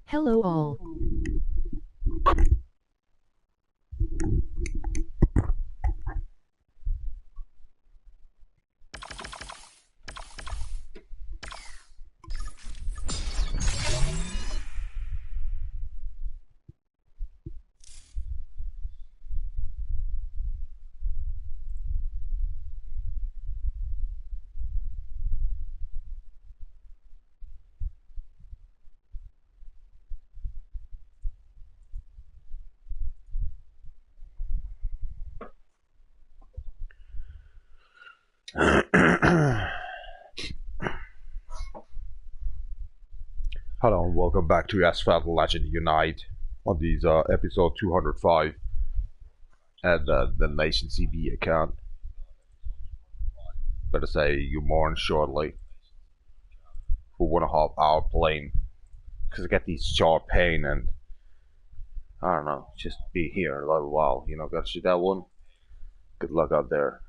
Hello all. Hello and welcome back to Asphalt Legend Unite on these episode 205 at the Nation CB account. Better say you mourn shortly for 1.5 hour playing because I get these jaw pain and I don't know, just be here a little while. Gotta shoot that one. Good luck out there.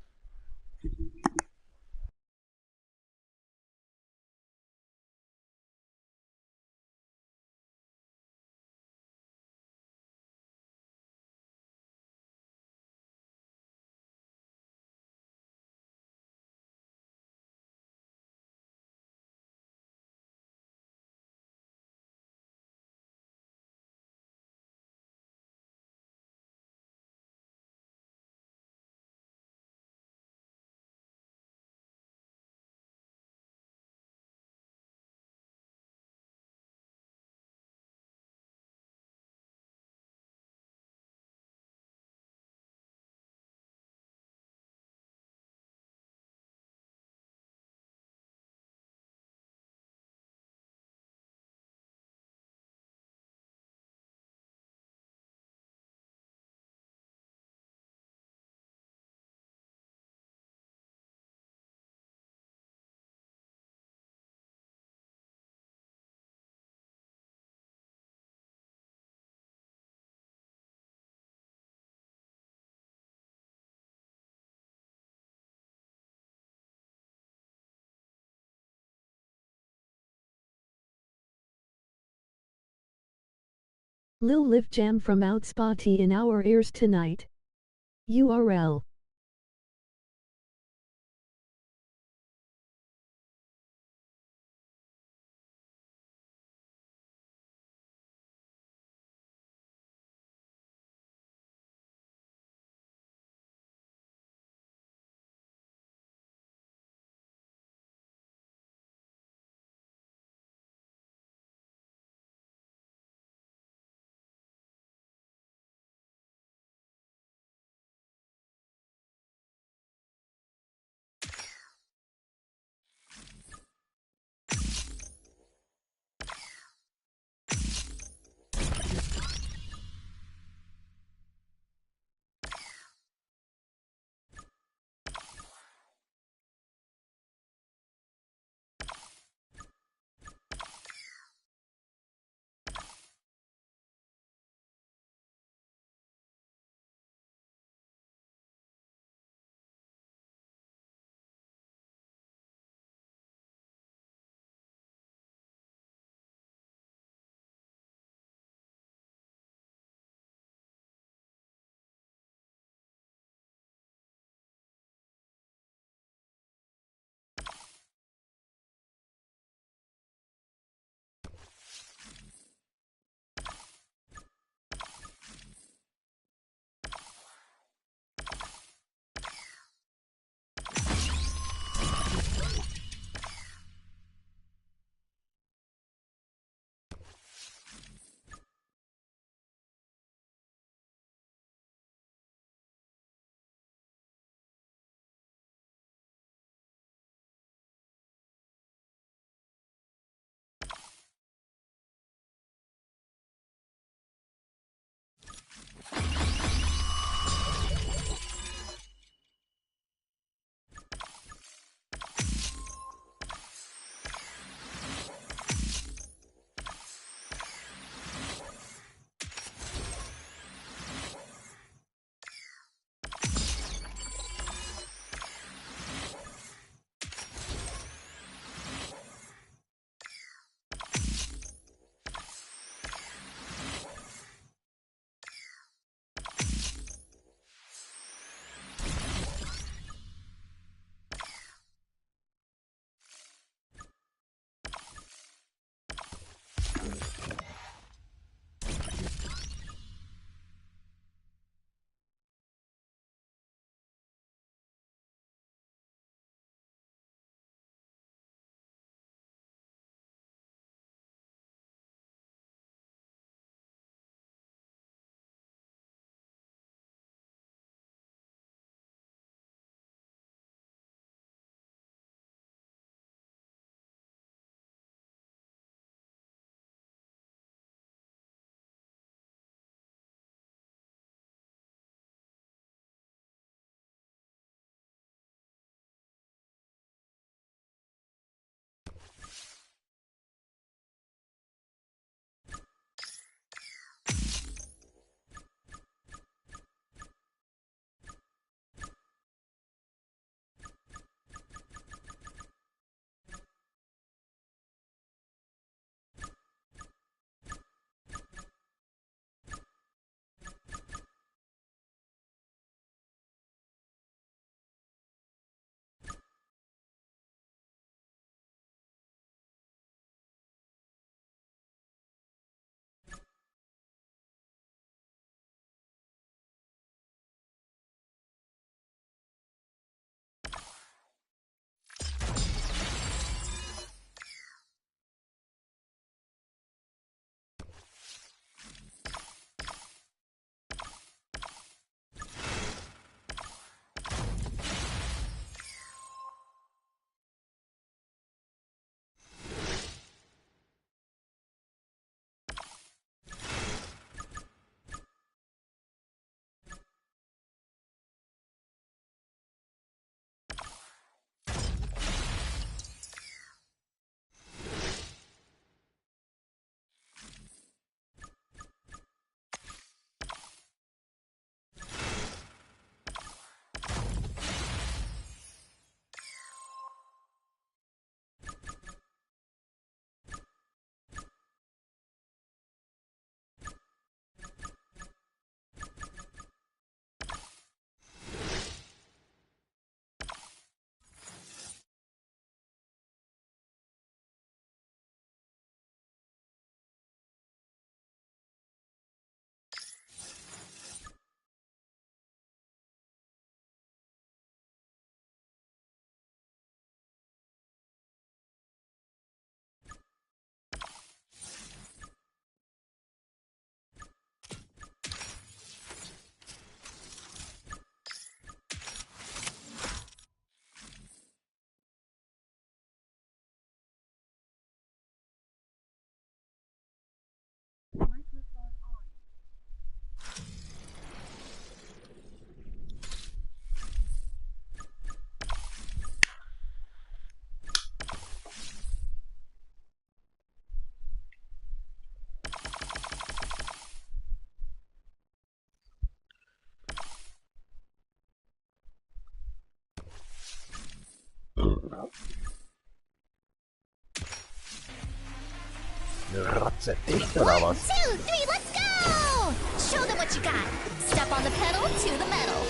Lil Live Jam from Outspotty in our ears tonight. URL Razzetticht oder was? 1, 2, 3, let's go! Show them what you got. Step on the pedal to the metal.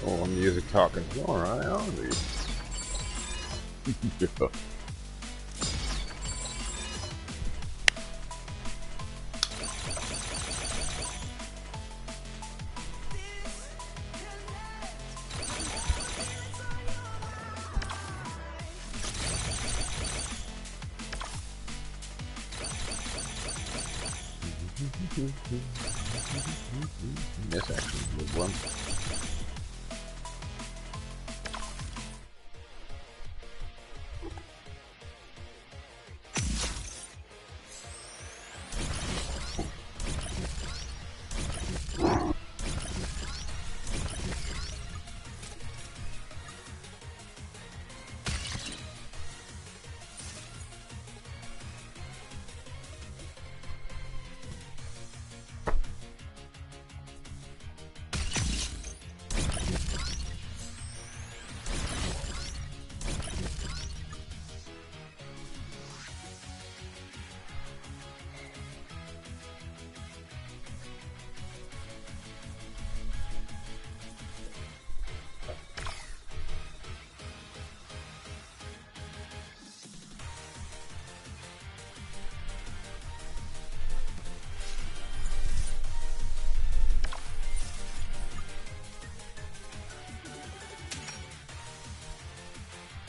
Oh, music talking. Alright, I'll leave. Yeah. This actually is a good one.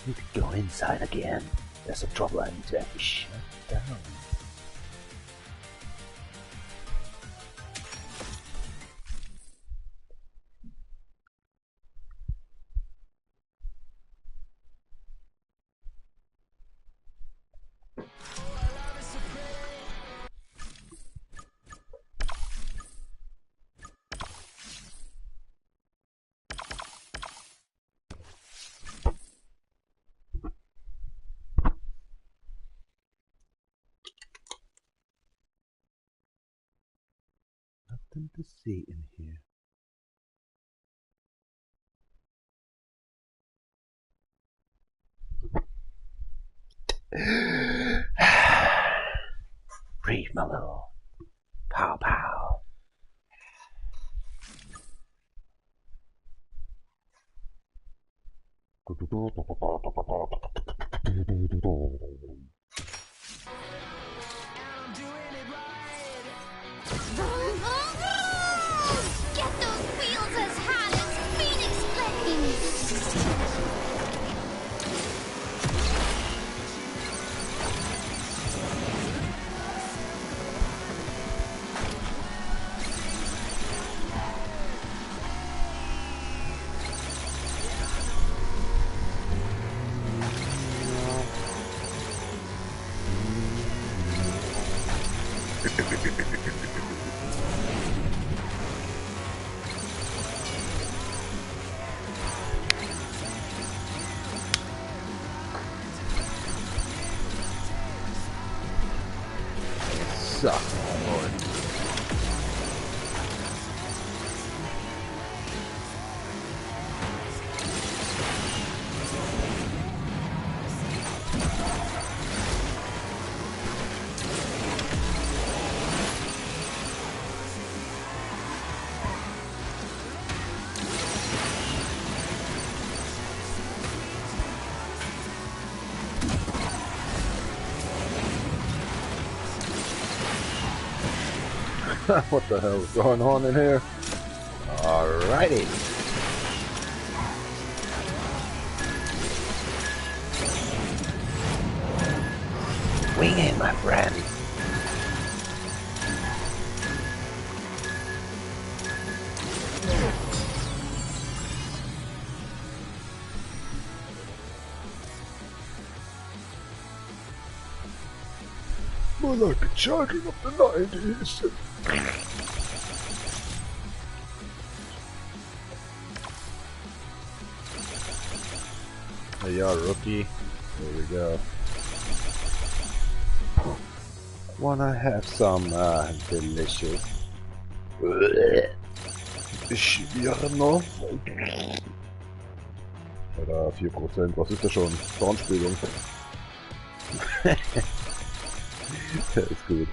You could go inside again. There's some trouble I need to actually shut down. Nothing to see in here. Breathe, my little pow pow. Get those wheels as hot as Phoenix Flames! Suck, Lord. What the hell is going on in here? Alrighty. Wing it, my friend. More like the children of the 90s. Hey, y'all, rookie. Here we go. Wanna have some delicious Schwirno? Oder 4%, was ist das schon? Dornspiegelung. Der ist gut.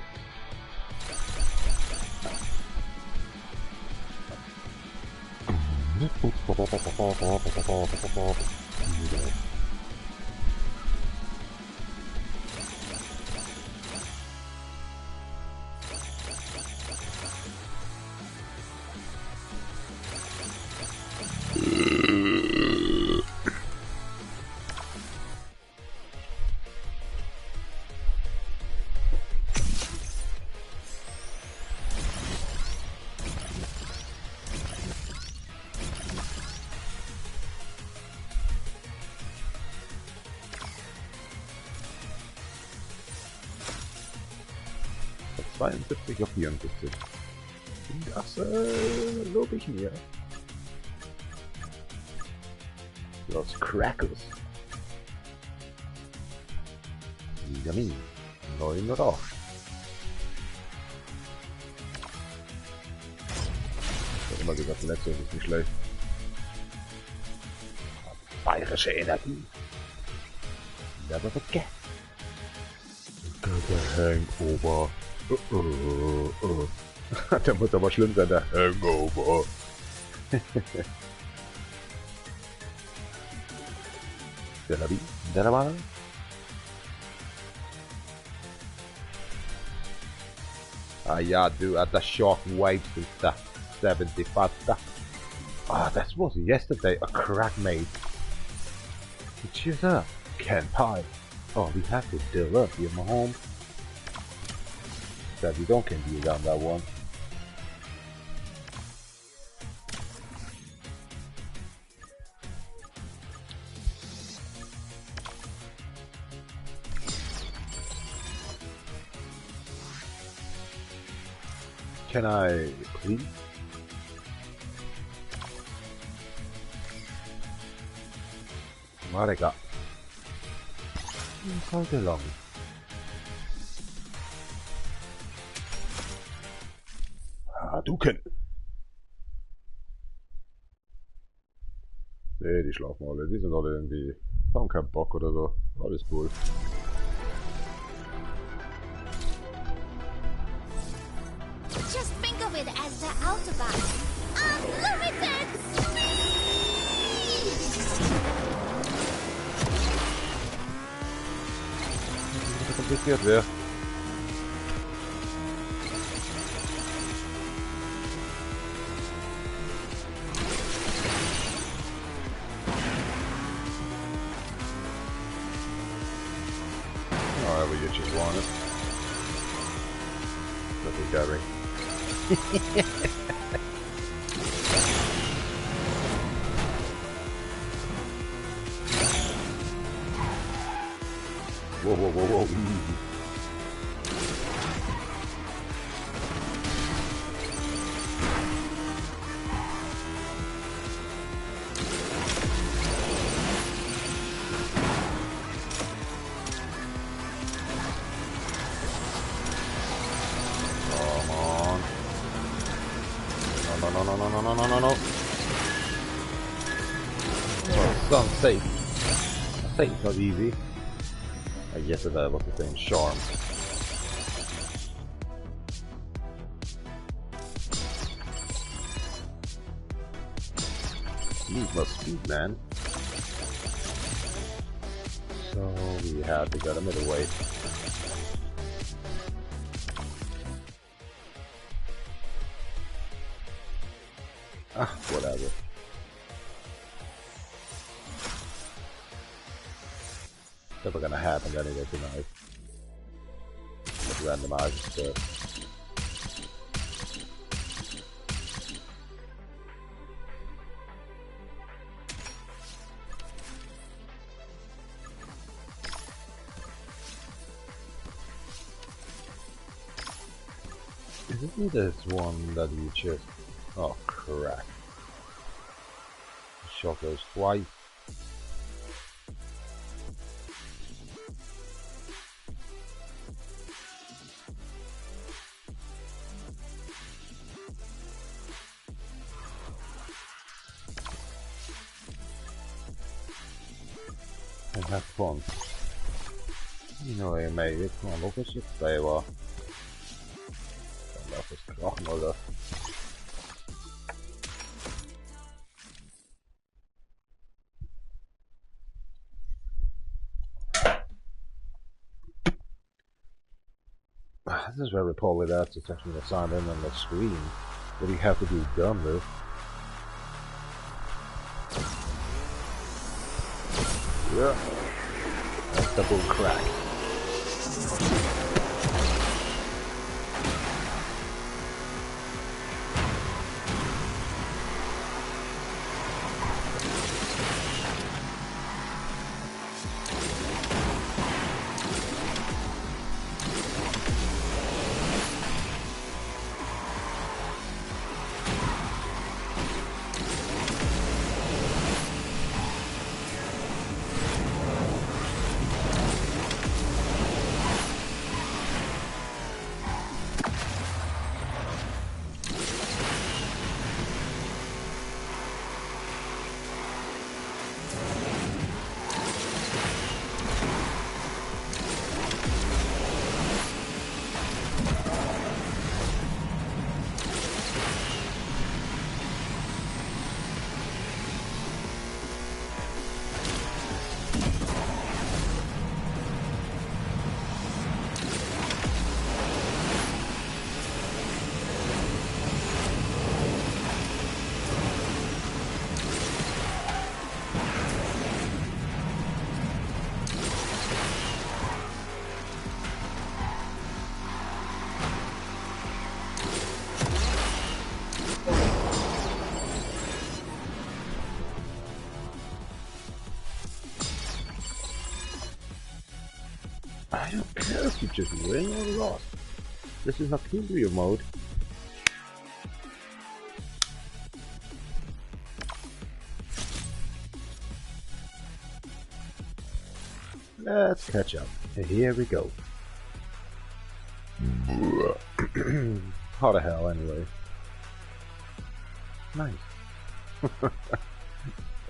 Von 72 auf 74. Das lobe ich mir. Los Crackers. Yummy. 9 oder 8. Ich hab immer gesagt, letztes ist nicht schlecht. Bayerische Energie. Never forget. Der Hangover. Der muss aber schlimm sein, der Hangover. Der war. Ah yeah, dude, at the shock waves and stuff. 75 stuff. Ah, that was yesterday a crack made. Cheers up, can't pie. Oh, we have to deal up here, my home. That we don't can be around that one. Can I please? Marika. How long? Duken. Nee, die schlafen alle. Die sind alle irgendwie... haben keinen Bock oder so. Alles cool. Just think of it as the Autobahn. Unlimited speed! tycker att vi... However you just want it. Little Gary. Whoa, whoa, whoa, whoa, easy. Come on. No, no, no, no, no, no, no, no, no. Oh, it's unsafe. I think it's not easy. I guess that was the same charm. Need more speed, man. So we have to get a middleweight. Ah, whatever. Never gonna happen anyway tonight. Let's randomize stuff. Isn't this one that you just... Oh crap. Shot goes twice. And have fun. You know you made it. Come on, look at your favor. Dat is krachtnodig. This is very poorly that's actually assigned in on the screen. What do you have to be done with? Yeah. That's double crack. I don't care if you just win or lost. This is not Cumbria mode. Let's catch up. Here we go. How the hell, anyway? Nice.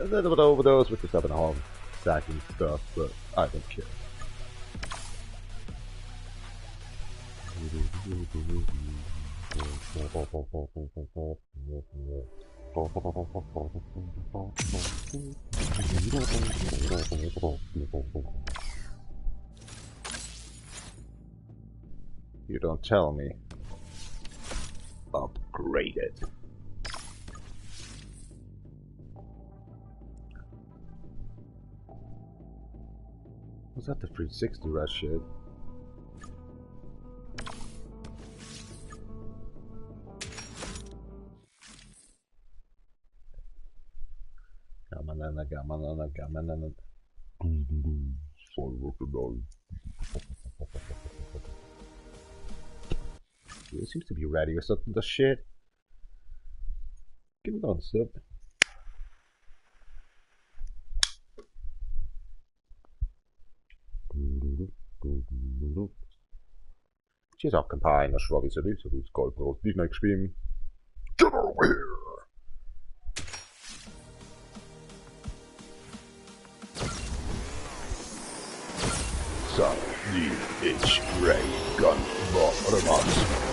A little bit overdose with the 7.5 stacking stuff, but I don't care. You don't tell me. Upgraded. Was that the 360 red shit? Gamanana. It seems to be ready or something. The shit. Give it on, sip. She's up campaign, that's Robbie said, so it's got to be next stream. Get over here! Så, nu är Ray Gun Barmas.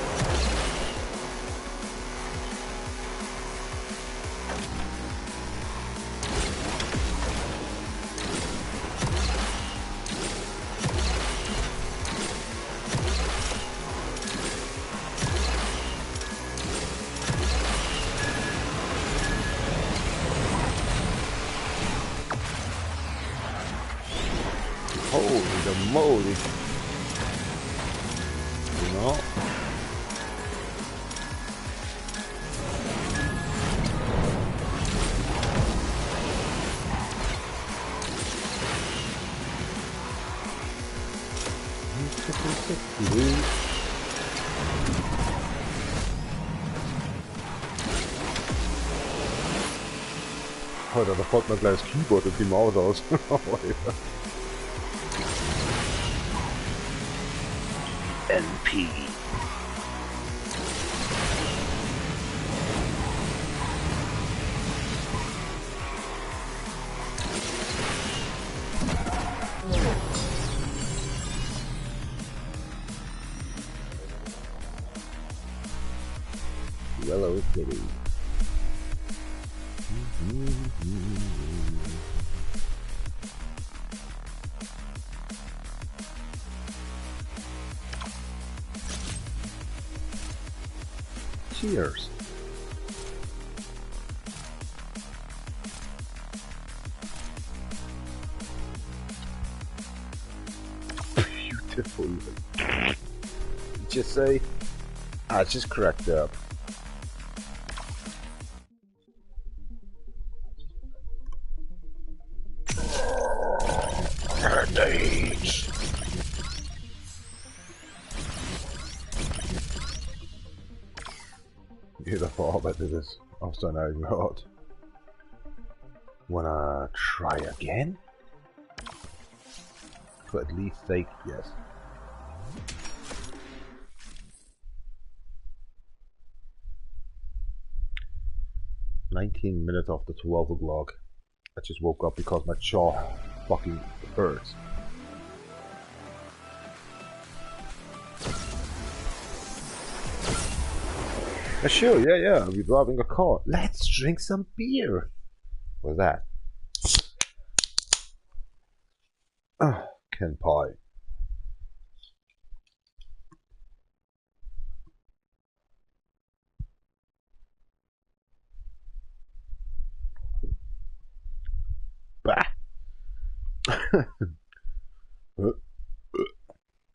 Holy moly! You know? Hold da, der folk med glas keyboard og de mouse også. NP. Yellow City. Cheers. Beautiful. Just say, just cracked up. Grenades. Beautiful, I bet this is also no god. Wanna try again? But at least take yes. "19 minutes after 12 o'clock. I just woke up because my jaw fucking hurts. Sure, yeah, we're driving a car. Let's drink some beer. What's that? Ken Pie. Bah.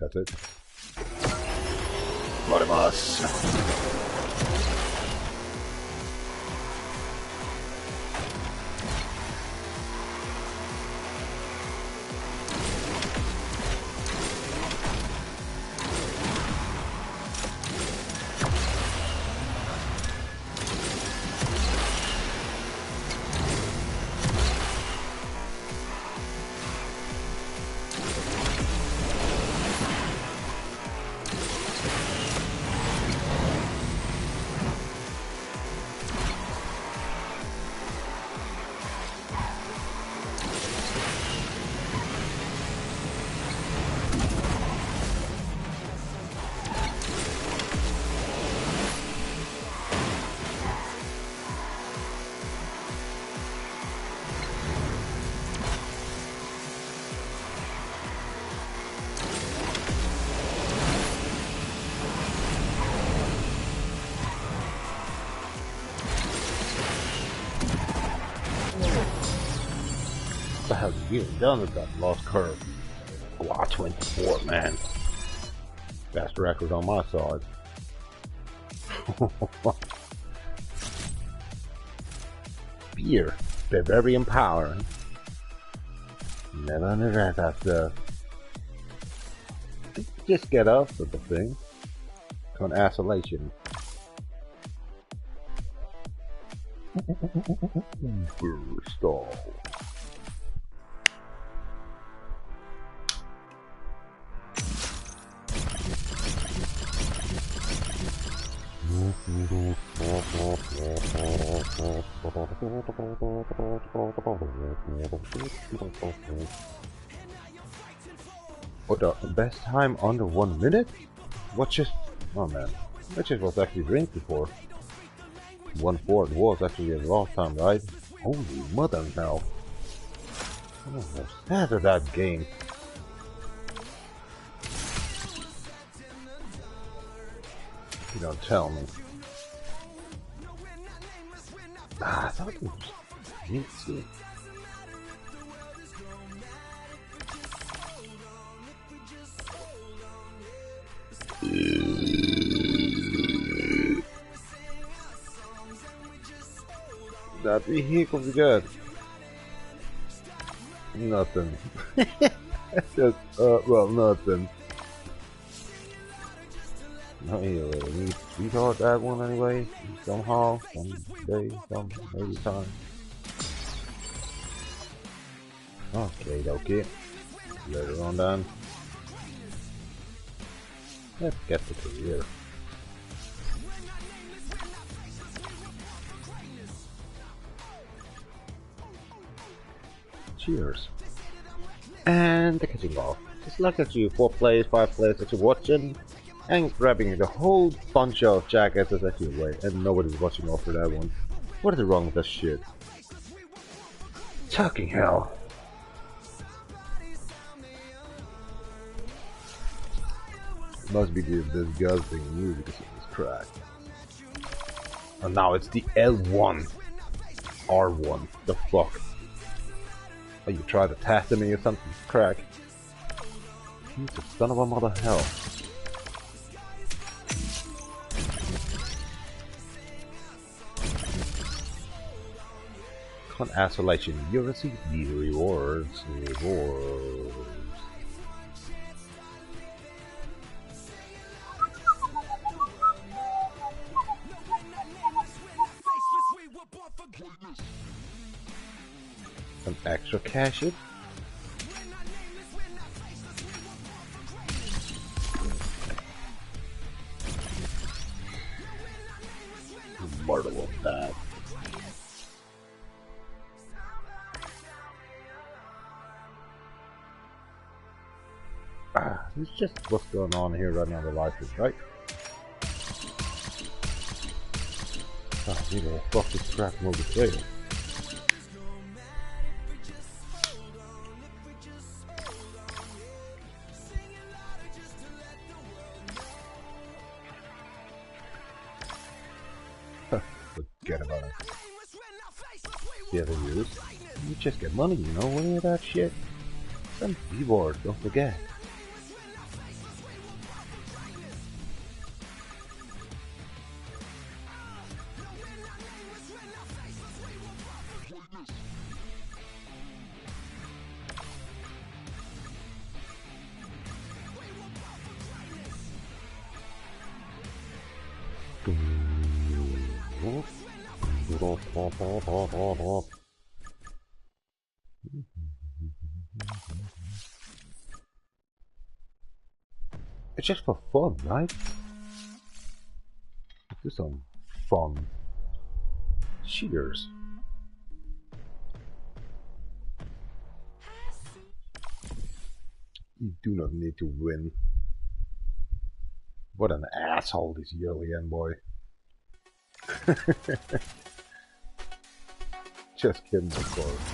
That's it. Barmas. What the hell are you getting done with that lost curve? Wow, 24, man. Best record on my side. Beer. They're very empowering. Never underrate that stuff. Just get off with the thing. On isolation. Stall. What the best time under 1 minute? What just... Oh man, that just was actually drink before. 1-4 was actually a long time, right? Holy mother now. Oh, what's that of that game? You don't tell me. Ah, I thought it was easy. That vehicle's good. Nothing. Just, well, nothing. No, yeah, we thought that one anyway. Somehow, someday, maybe time. Okay. Later on then. Let's get the career. Cheers. And the catching off. It's like actually 4 players, 5 players that you're watching, and grabbing the whole bunch of jackasses actually away, and nobody's watching after that one. What is wrong with this shit? Fucking hell. It must be the disgusting music of this crack. And now it's the L1. R1. The fuck? Oh, you tried to test me or something? Crack. You son of a mother hell. Con isolation. You receive these rewards. Some extra cash in. Murder of that. It's just what's going on here right now in the life is right. You know, fuck this crap move the trail. Forget about it. The other use, you just get money, you know, any of that shit. Some reward, don't forget. It's just for fun, right? Let's do some fun. Cheers. You do not need to win. What an asshole this Yolian boy. Just kidding, of course.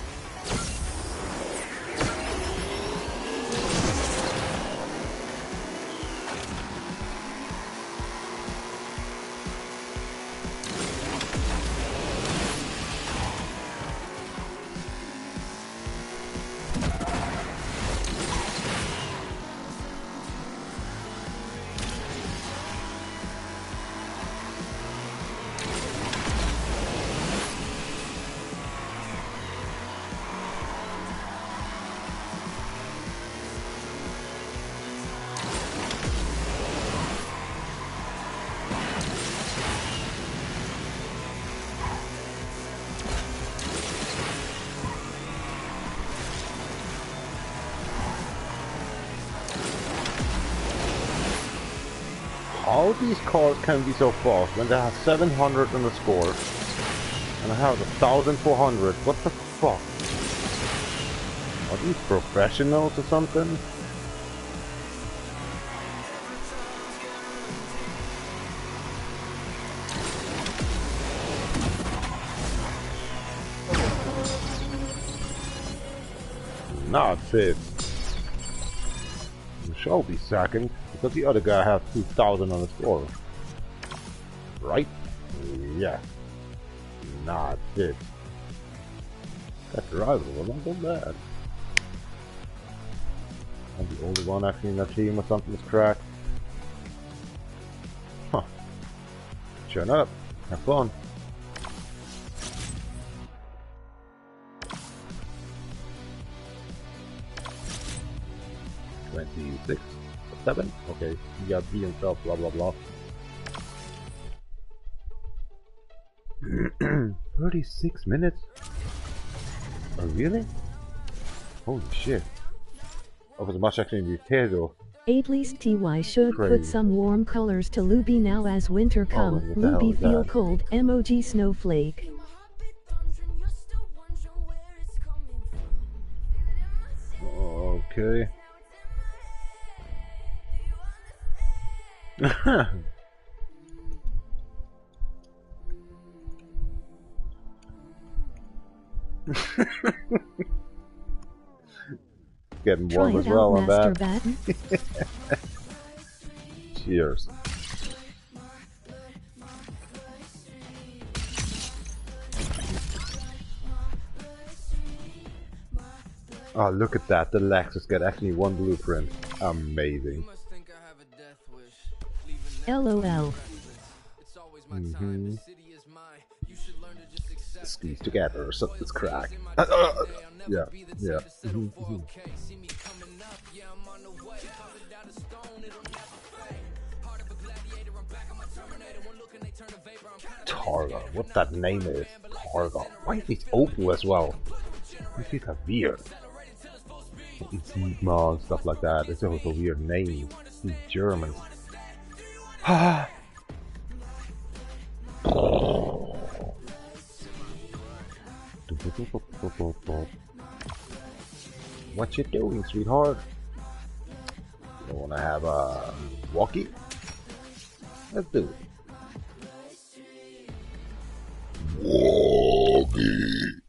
how these cars can be so fast when they have 700 on the score and I have 1,400. What the fuck? Are these professionals or something? Not fifth. You shall be second, because the other guy has 2,000 on the score. Right? Yeah. Not fifth. That driver was not so bad. I'm the only one actually in that team or something is cracked. Huh. Shut up. Have fun. Six, 7. Okay, he got B himself. Blah blah blah. 36 minutes. Oh really? Holy shit! Oh, was much actually in detail. At least TY should Crazy. put some warm colors to Luby now as winter come. what the hell Luby is feel that? cold. Emoji snowflake. Okay. Getting Try warm as it well out, on Master that. Batten. Cheers. Oh, look at that. The Lexus got actually one blueprint. Amazing. LOL. Squeeze together, so this crack. Yeah, yeah. Targa, what that name is? Targa. Why is it Opel as well? This is a weird. It's Sigma and stuff like that. It's also a weird name. These Germans. What you doing, sweetheart? You wanna have a walkie? Let's do it. Walkie.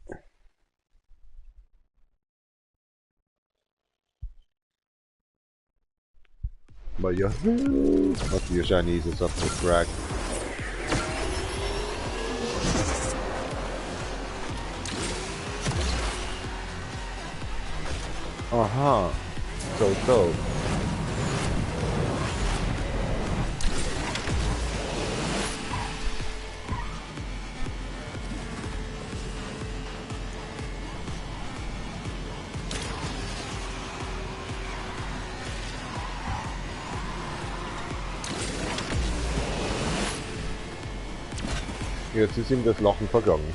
But yeah, must be your Chinese or something crack. So. Jetzt ist ihm das Lachen vergangen.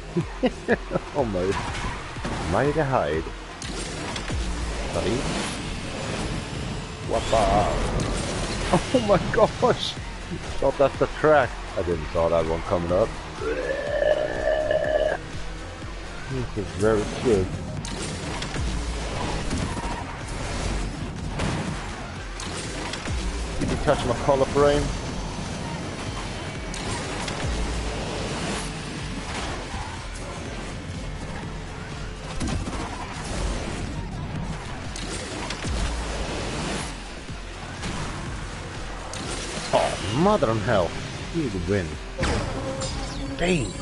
Oh mein. Meine Heid. Sorry. Wappa. Oh my gosh! Thought that's the track. I didn't saw that one coming up. This is very good. Did you touch my collar frame? Mother of hell. He would win. Dang.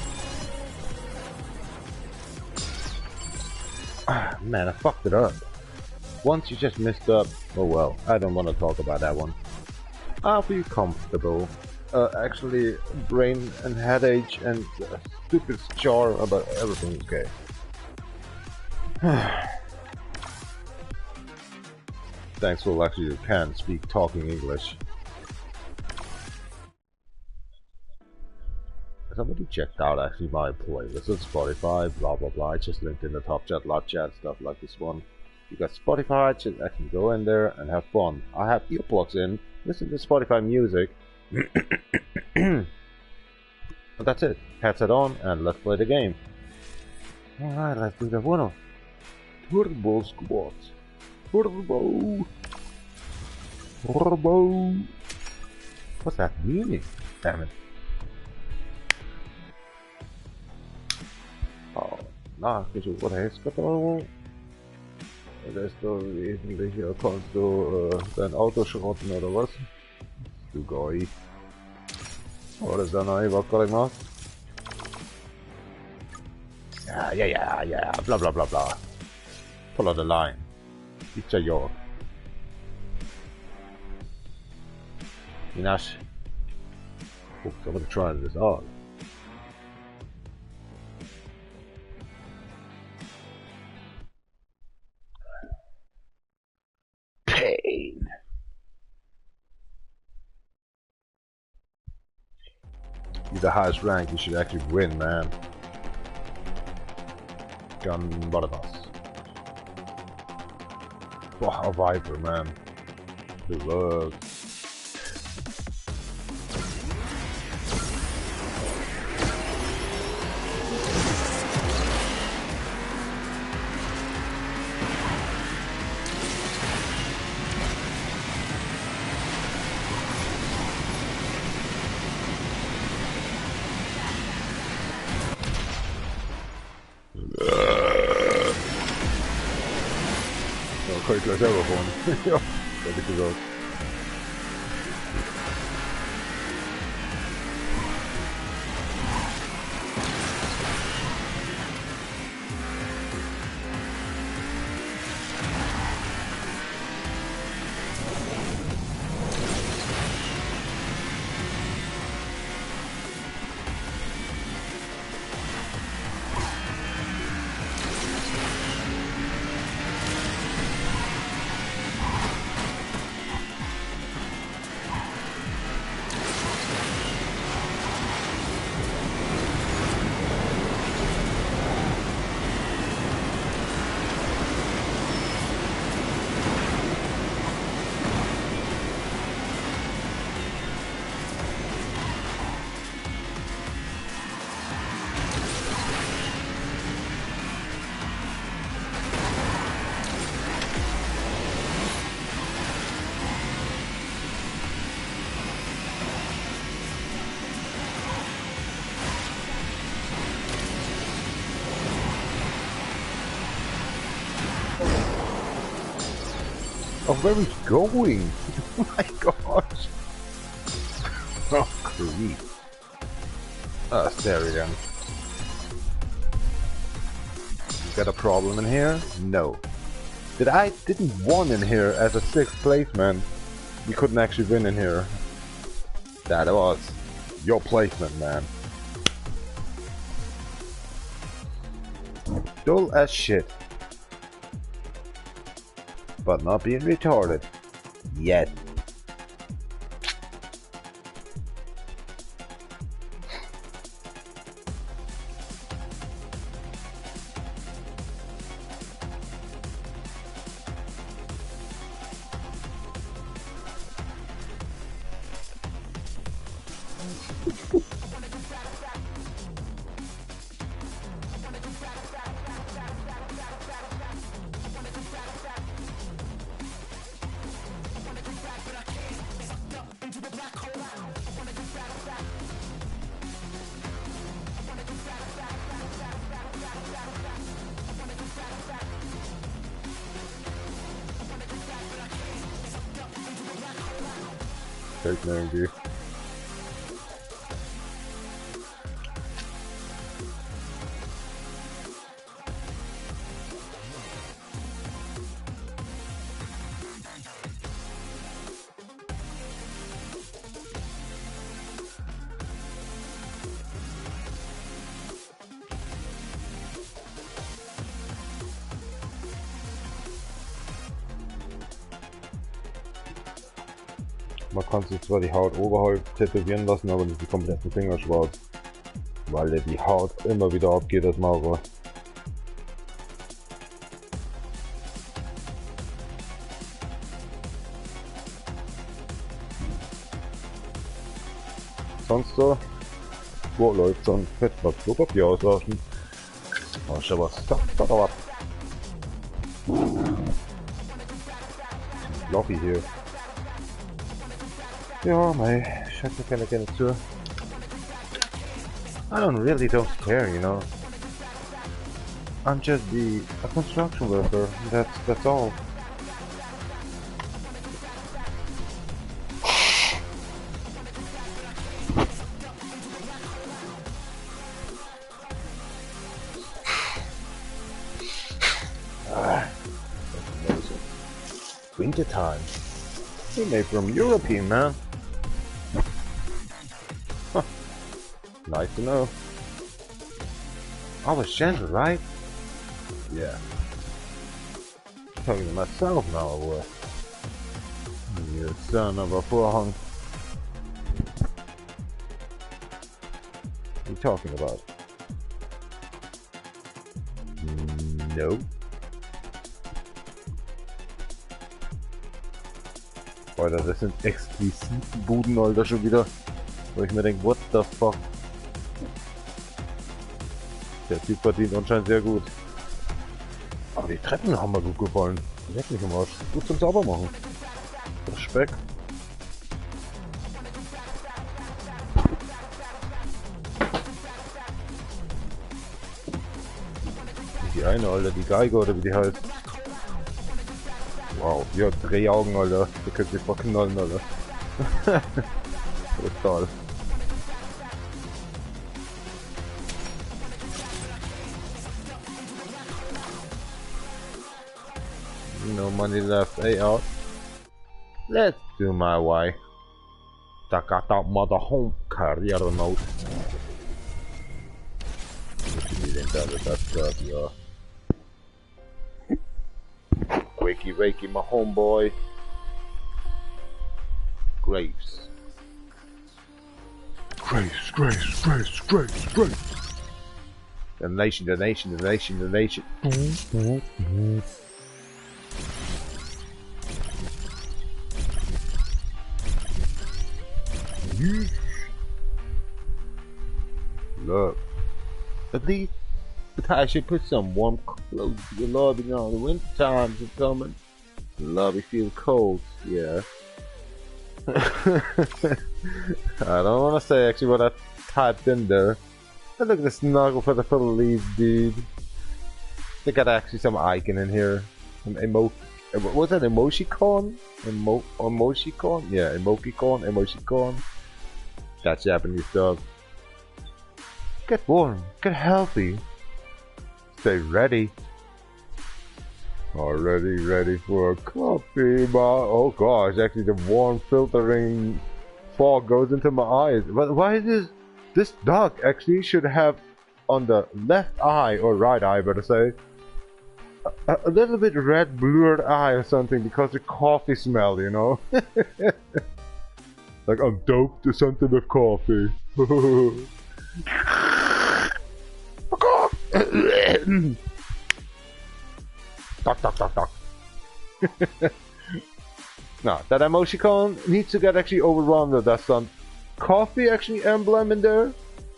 Ah, man, I fucked it up. Once you just messed up. Oh well, I don't want to talk about that one. I'll be comfortable. Actually, brain and headache and stupid jar about everything. Okay. Thanks for actually you can speak talking English. Somebody checked out actually my playlist on Spotify, blah blah blah. I just linked in the top chat, lot chat, stuff like this one. You got Spotify, I can go in there and have fun. I have earplugs in, listen to Spotify music, But that's it. Headset on and let's play the game. Alright, let's do the one. Turbo Squad. Turbo. Turbo. What's that meaning? Damn it. Ja, nachgeschaut, vad det ska ta. Det står egentlig jag kan stå den autoschrotten eller vad? Du går i. Vad är det där i bakom? Ja, bla bla bla bla. Follow the line. It's a jag. Inash. Oops, I'm gonna try this out. Pain. You're the highest rank, you should actually win, man. Gun Bardas. Wow, a Viper, man. Good luck. Skjuter över på honom. Ja, det är lite bra. Oh, where is he going? Oh my gosh! Oh, creep. There again. You got a problem in here? No. Didn't won in here as a 6th placement. You couldn't actually win in here. That was your placement, man. Dull as shit. But not being retarded. Yet. Take no view. Man kann sich zwar die Haut oberhalb tätowieren lassen, aber nicht die kompletten Finger schwarz. Weil der die Haut immer wieder abgeht, das Maurer. sonst so? Wo läuft schon? Fett mal Klopapier auswaschen. Oh, schau was. Stopp ab. Floppy hier. Ja, mei, schaut mir keiner gerne zu. I don't care, you know. I'm just a construction worker. That's all. That's amazing. Winter time. We made from European, man. Huh. Nice to know. I was gentle, right? Yeah. Talking to myself now, boy. You son of a forehung. What are you talking about? No. Alter, das sind exquisite Buden, Alter, schon wieder. Wo ich mir denke, what the fuck? Der Typ verdient anscheinend sehr gut. Aber die Treppen haben mir gut gefallen. Leck mich im Arsch. Gut zum Saubermachen. Respekt. Die eine, Alter, die Geige oder wie die heißt. Wow, ja, Drehaugen, Alter. Da könnt ihr verknallen, Alter. Total. No money left, hey out. Let's do my way. Check out that mother home career mode. That stuff, yeah. Wakey, my homeboy. Graves. The nation. Look. At least I should put some warm clothes to the lobby now. The winter times are coming. The lobby feels cold, yeah. I don't want to say actually what I typed in there. But look at the snuggle for the full leaves, dude. They got actually some icon in here. Some what's that, emoticon? Emoticon? Yeah, emoticon. That's Japanese stuff. Get warm, get healthy. Stay ready. Already ready for a coffee, oh gosh, actually the warm filtering fog goes into my eyes. But why is this dog actually should have on the left eye, or right eye better say, a little bit red blurred eye or something because the coffee smell, you know? Like I'm doped to something with coffee. Talk. No, that emoticon needs to get actually overrun with that some coffee actually emblem in there.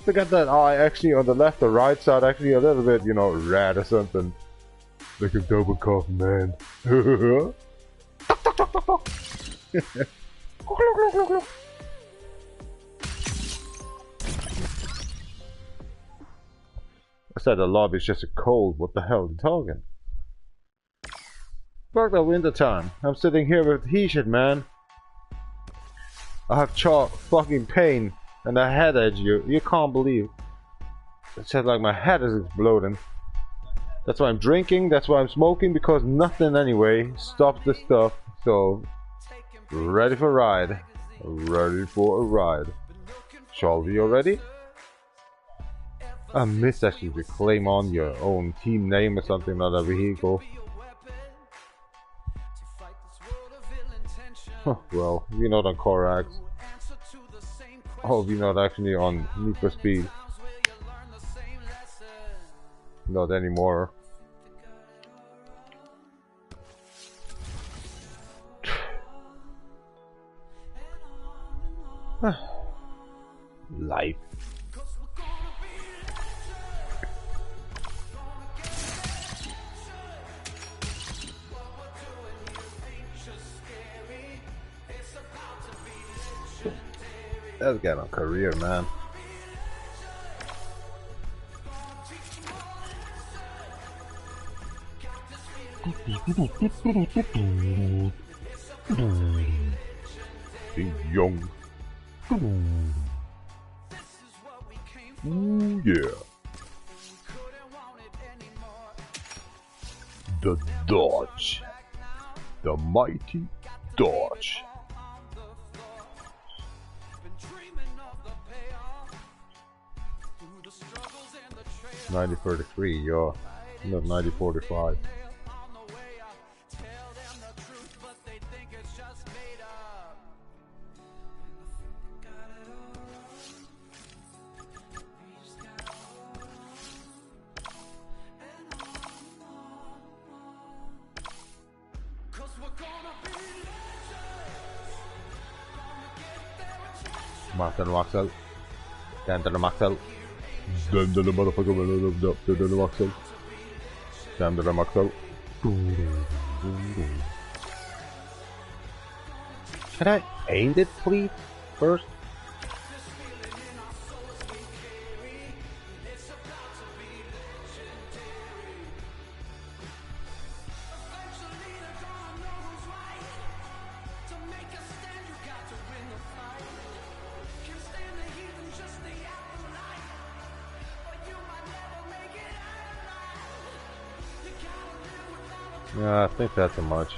To get that eye actually on the left or right side actually a little bit, you know, red or something. Like a double coffee, man. I said the lobby's just a cold. What the hell are you talking? Fuck that winter time. I'm sitting here with T-shirt, man. I have fucking pain and a headache. You can't believe. It's just like my head is exploding. That's why I'm drinking. That's why I'm smoking, because nothing anyway stops the stuff. So ready for a ride. Ready for a ride. Shall we already? I miss actually to claim on your own team name or something on a vehicle. Huh, well, we're not on Corax. Oh, we're not actually on Need for Speed. Not anymore. Let's get on career, man. Be young. Ooh, yeah. The Dodge. The mighty Dodge. $90.33, yeah. Not $90.45. Martin walks out. Down to the max out. Down to the motherfucker down to the max out. Down to the max out. Can I end it, please? First? Yeah, I think that's a much.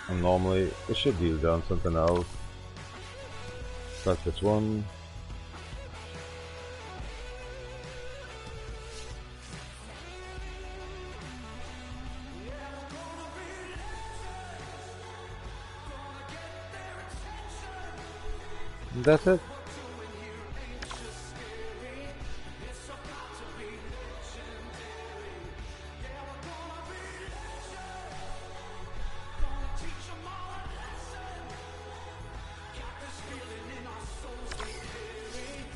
And normally, it should be done something else. Like this one. And that's it.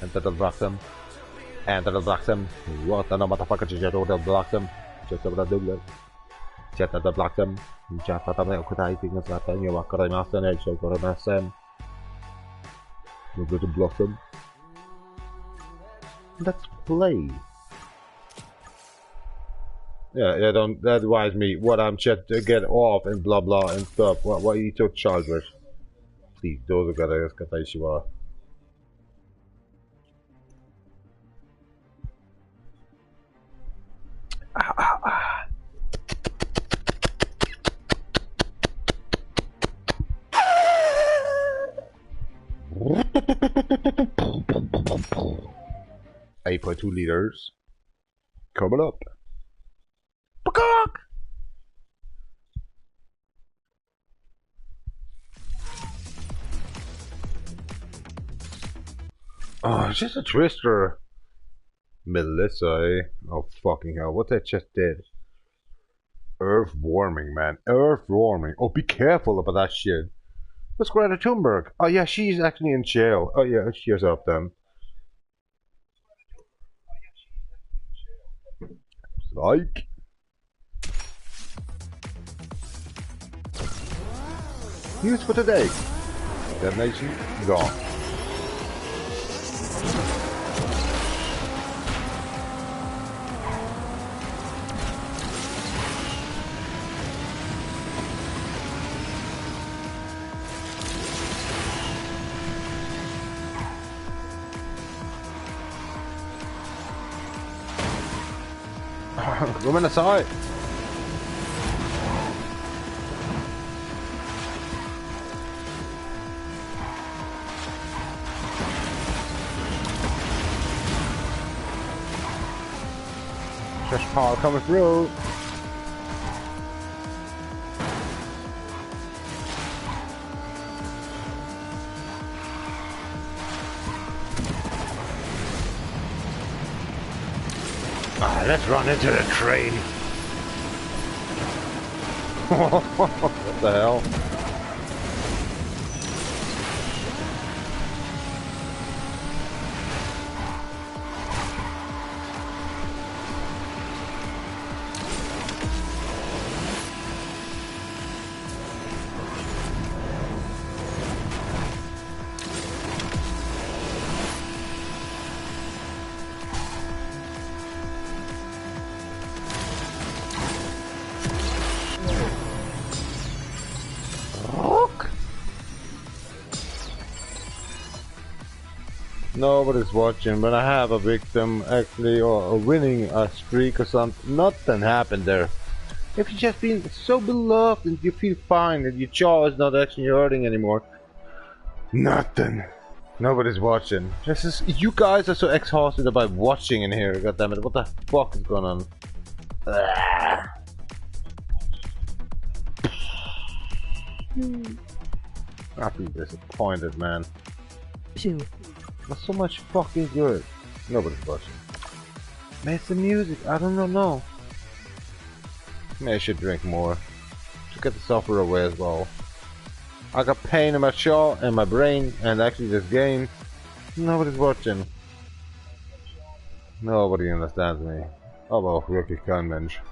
Enter the block them. Enter the block them. What the motherfucker just got to block them. Just over the double. Just the block them. Just the double. Could I think that you are going to master and so for a mess them. We're going to block them. Let's play. Yeah, don't advise me what I'm just to get off and blah blah and stuff. What you took charge with? Please, those are gonna ask you are. .2 liters coming up. Peacock! Oh, it's just a twister. Melissa, eh? Oh, fucking hell. What that just did. Earth warming, man. Earth warming. Oh, be careful about that shit. What's Greta Thunberg? Oh, yeah, she's actually in jail. Oh, yeah, cheers up then. Like. News for today. Damnation gone. Women aside. Fresh power coming through. Let's run into the train. What the hell? Nobody's watching. When I have a victim actually or winning a streak or something, nothing happened there. If you've just been so beloved and you feel fine and your jaw is not actually hurting anymore, nothing. Nobody's watching. This is, you guys are so exhausted about watching in here. God damn it! What the fuck is going on? Ugh. I feel disappointed, man. Shoo. That's so much fucking good. Nobody's watching. Man, it's the music. I don't know. Maybe I should drink more to get the suffer away as well. I got pain in my jaw and my brain, and actually this game, nobody's watching. Nobody understands me. Oh well, rookie convention.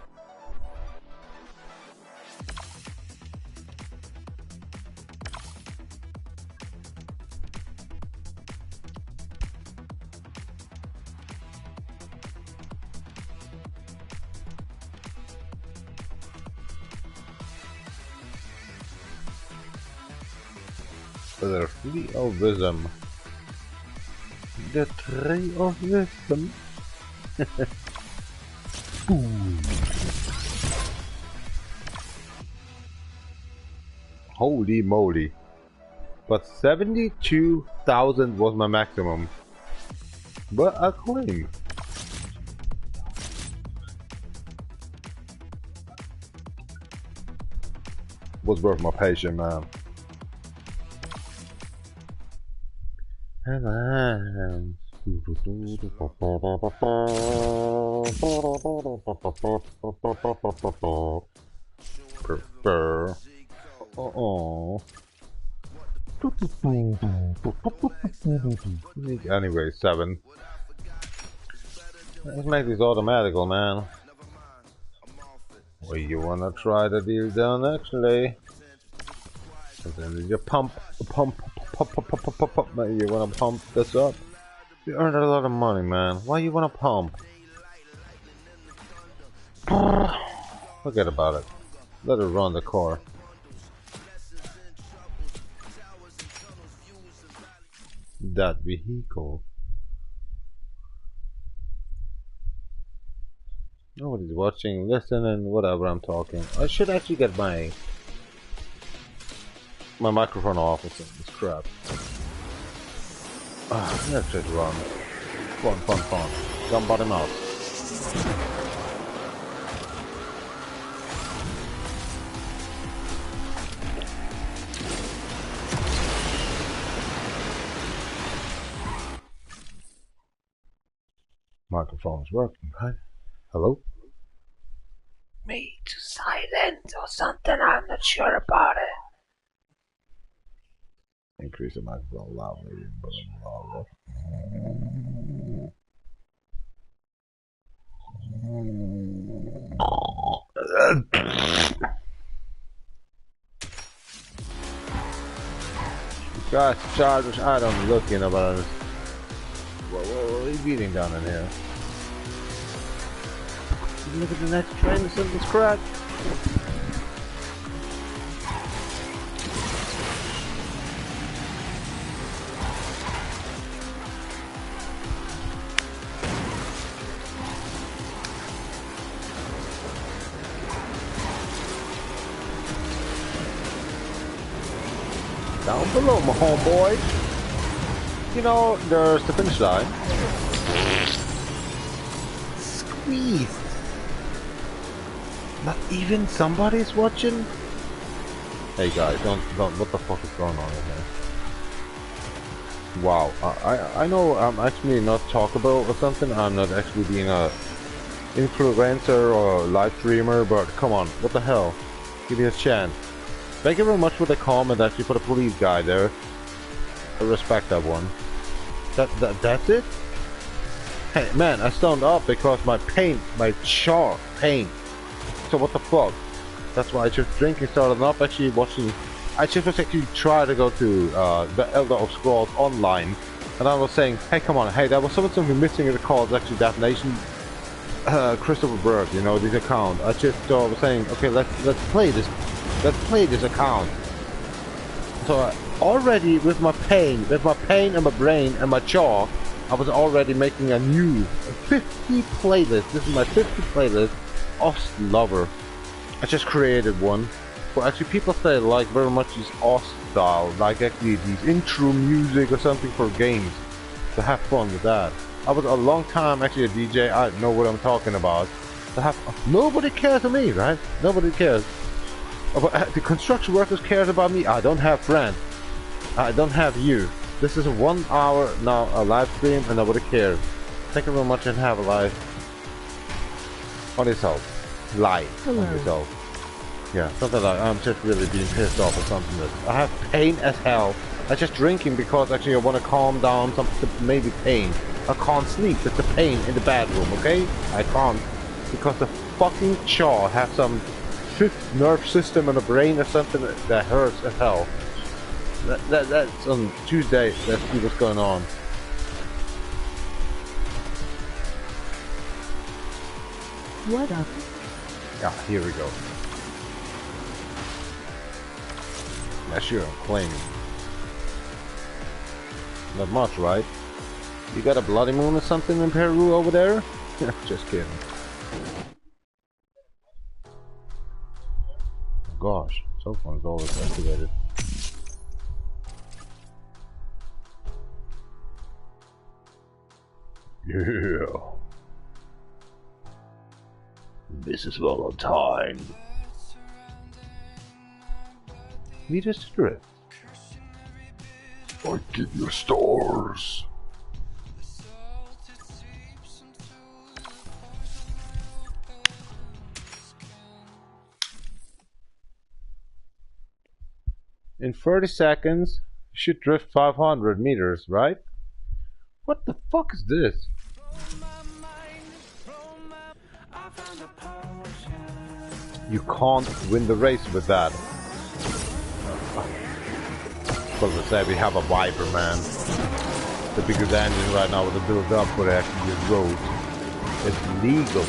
The Tree of Wisdom. The Tree of Wisdom. Holy moly. But 72,000 was my maximum. But a claim. Was worth my patience, man. Prefer. Anyway, 7. Let's make this automatical, man. Well, you wanna try the deal down actually? And then you pump. You wanna pump this up? You earned a lot of money, man. Why you wanna pump? Forget about it. Let it run the car. That vehicle. Nobody's watching, listening, whatever I'm talking. I should actually get my microphone off or something. It's crap. Let's just run. Fun. Somebody mouse. Microphone's working, right? Hello? Me to silent or something, I'm not sure about it. Increase the microphone loudly. Guys, chargers, I don't look in about this. What are you eating down in here? Look at the next train, something's cracked. Down below, my homeboy. You know, there's the finish line. Squeezed. Not even somebody's watching. Hey guys, don't. What the fuck is going on here? Wow, I know I'm actually not talkable or something. I'm not actually being a influencer or live streamer, but come on, what the hell? Give me a chance. Thank you very much for the comment actually for the police guy there. I respect that one. That's it? Hey man, I stoned up because my jaw pain. So what the fuck? That's why I just drinking started up actually watching. I just was actually trying to go to the Elder Scrolls Online, and I was saying, hey come on, hey there was something missing in the call. It's actually Death Nation. Christopher Berg, you know, this account. I just was saying, okay, let's play this account. So already with my pain in my brain and my jaw, I was already making a new 50 playlist. This is my 50 playlist Ost Lover. I just created one. But actually people say like very much is Ost style, like actually these intro music or something for games. To have fun with that. I was a long time actually a DJ, I know what I'm talking about. To have nobody cares for me, right? Nobody cares. But the construction workers cares about me. I don't have friends. I don't have you. This is a 1 hour now a live stream and nobody cares. Thank you very much and have a live on yourself. Live Hello. on yourself. Yeah, something like I'm just really being pissed off or something. I have pain as hell. I'm just drinking because actually I want to calm down some maybe pain. I can't sleep. It's a pain in the bedroom, okay? I can't because the fucking jaw has some fifth nerve system in the brain or something that hurts as hell. That's on Tuesday. Let's see what's going on. What up? Yeah, here we go. Yeah, sure, I'm claiming. Not much, right? You got a bloody moon or something in Peru over there? Just kidding. Gosh, cell phone's always activated. Yeah. This is Valentine. Meet us to drift. I give you stars. In 30 seconds, you should drift 500 meters, right? What the fuck is this? You can't win the race with that. Because I said we have a Viper, man. The biggest engine right now with the build up for actually this road. It's legal.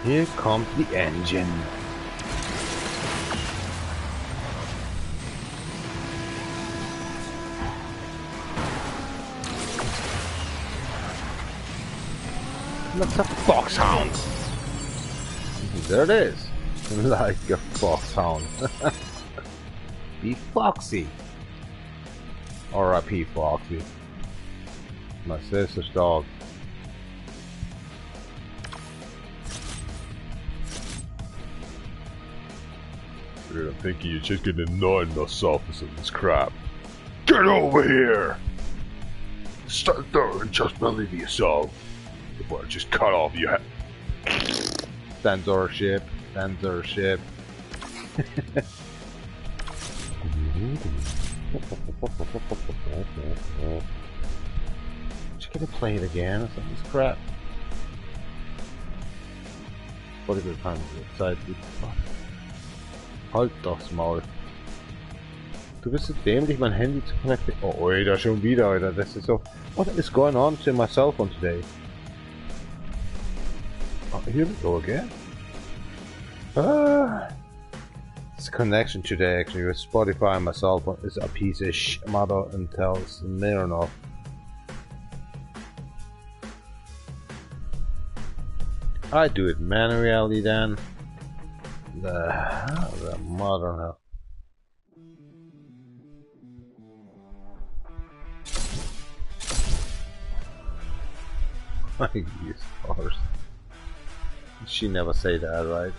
Here comes the engine. That's a foxhound. There it is. Like a foxhound. Be foxy. R.I.P. Foxy. My sister's dog. I'm thinking you're just gonna annoy the surface of this crap. Get over here! Stand there and just believe yourself before I just cut off your head. Censorship. Censorship. Just gonna play it again or something this crap. What a good time to get excited. Halt das Maul. Du bist so dämlich, mein Handy zu connecten. Oh, Alter, schon wieder, Alter. Das ist so. What is going on to my cell phone today? Oh, here we go again. This connection today, actually, with Spotify and my cell phone is a piece of mother and tells Mironov. I do it manually then. The modern hell. I use stars. She never say that, right?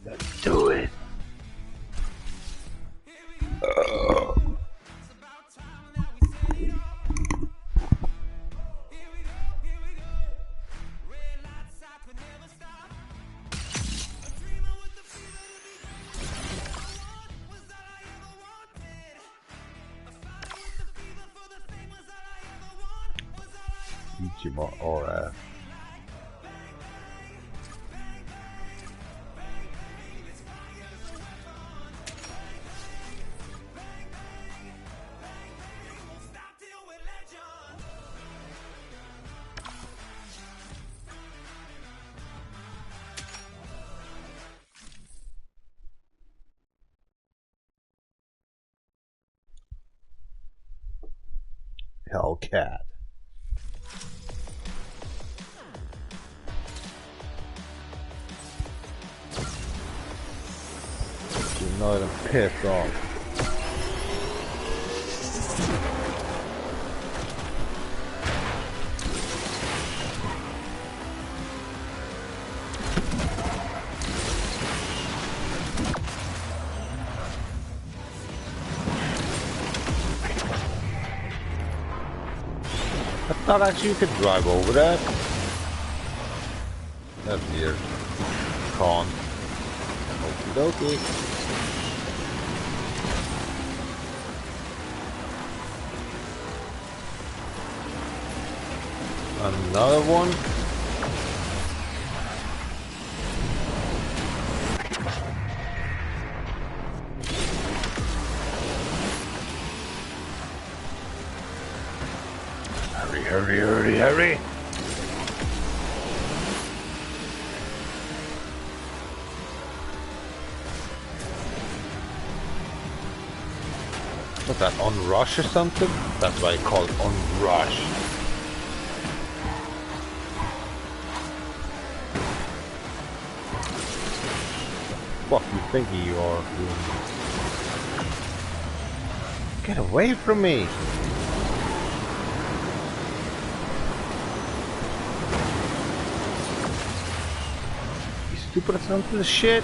Let's do it. Hellcat. You're not even pissed off. I thought actually you could drive over that. That's weird. Can't. Okie dokie. Another one. Hurry, hurry, hurry, hurry! What's that, on rush or something? That's why I call it on rush. What you thinking you are doing? Get away from me! You stupid son of shit!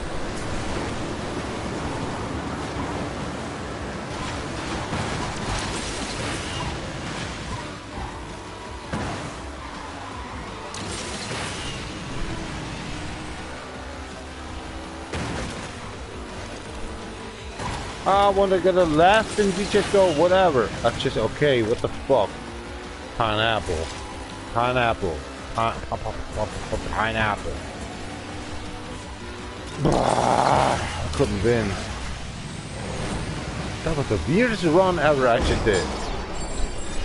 I want to get a left and you just go whatever. That's just okay. What the fuck? Pineapple. Pineapple. Pineapple. I couldn't win. That was the weirdest run ever I just did.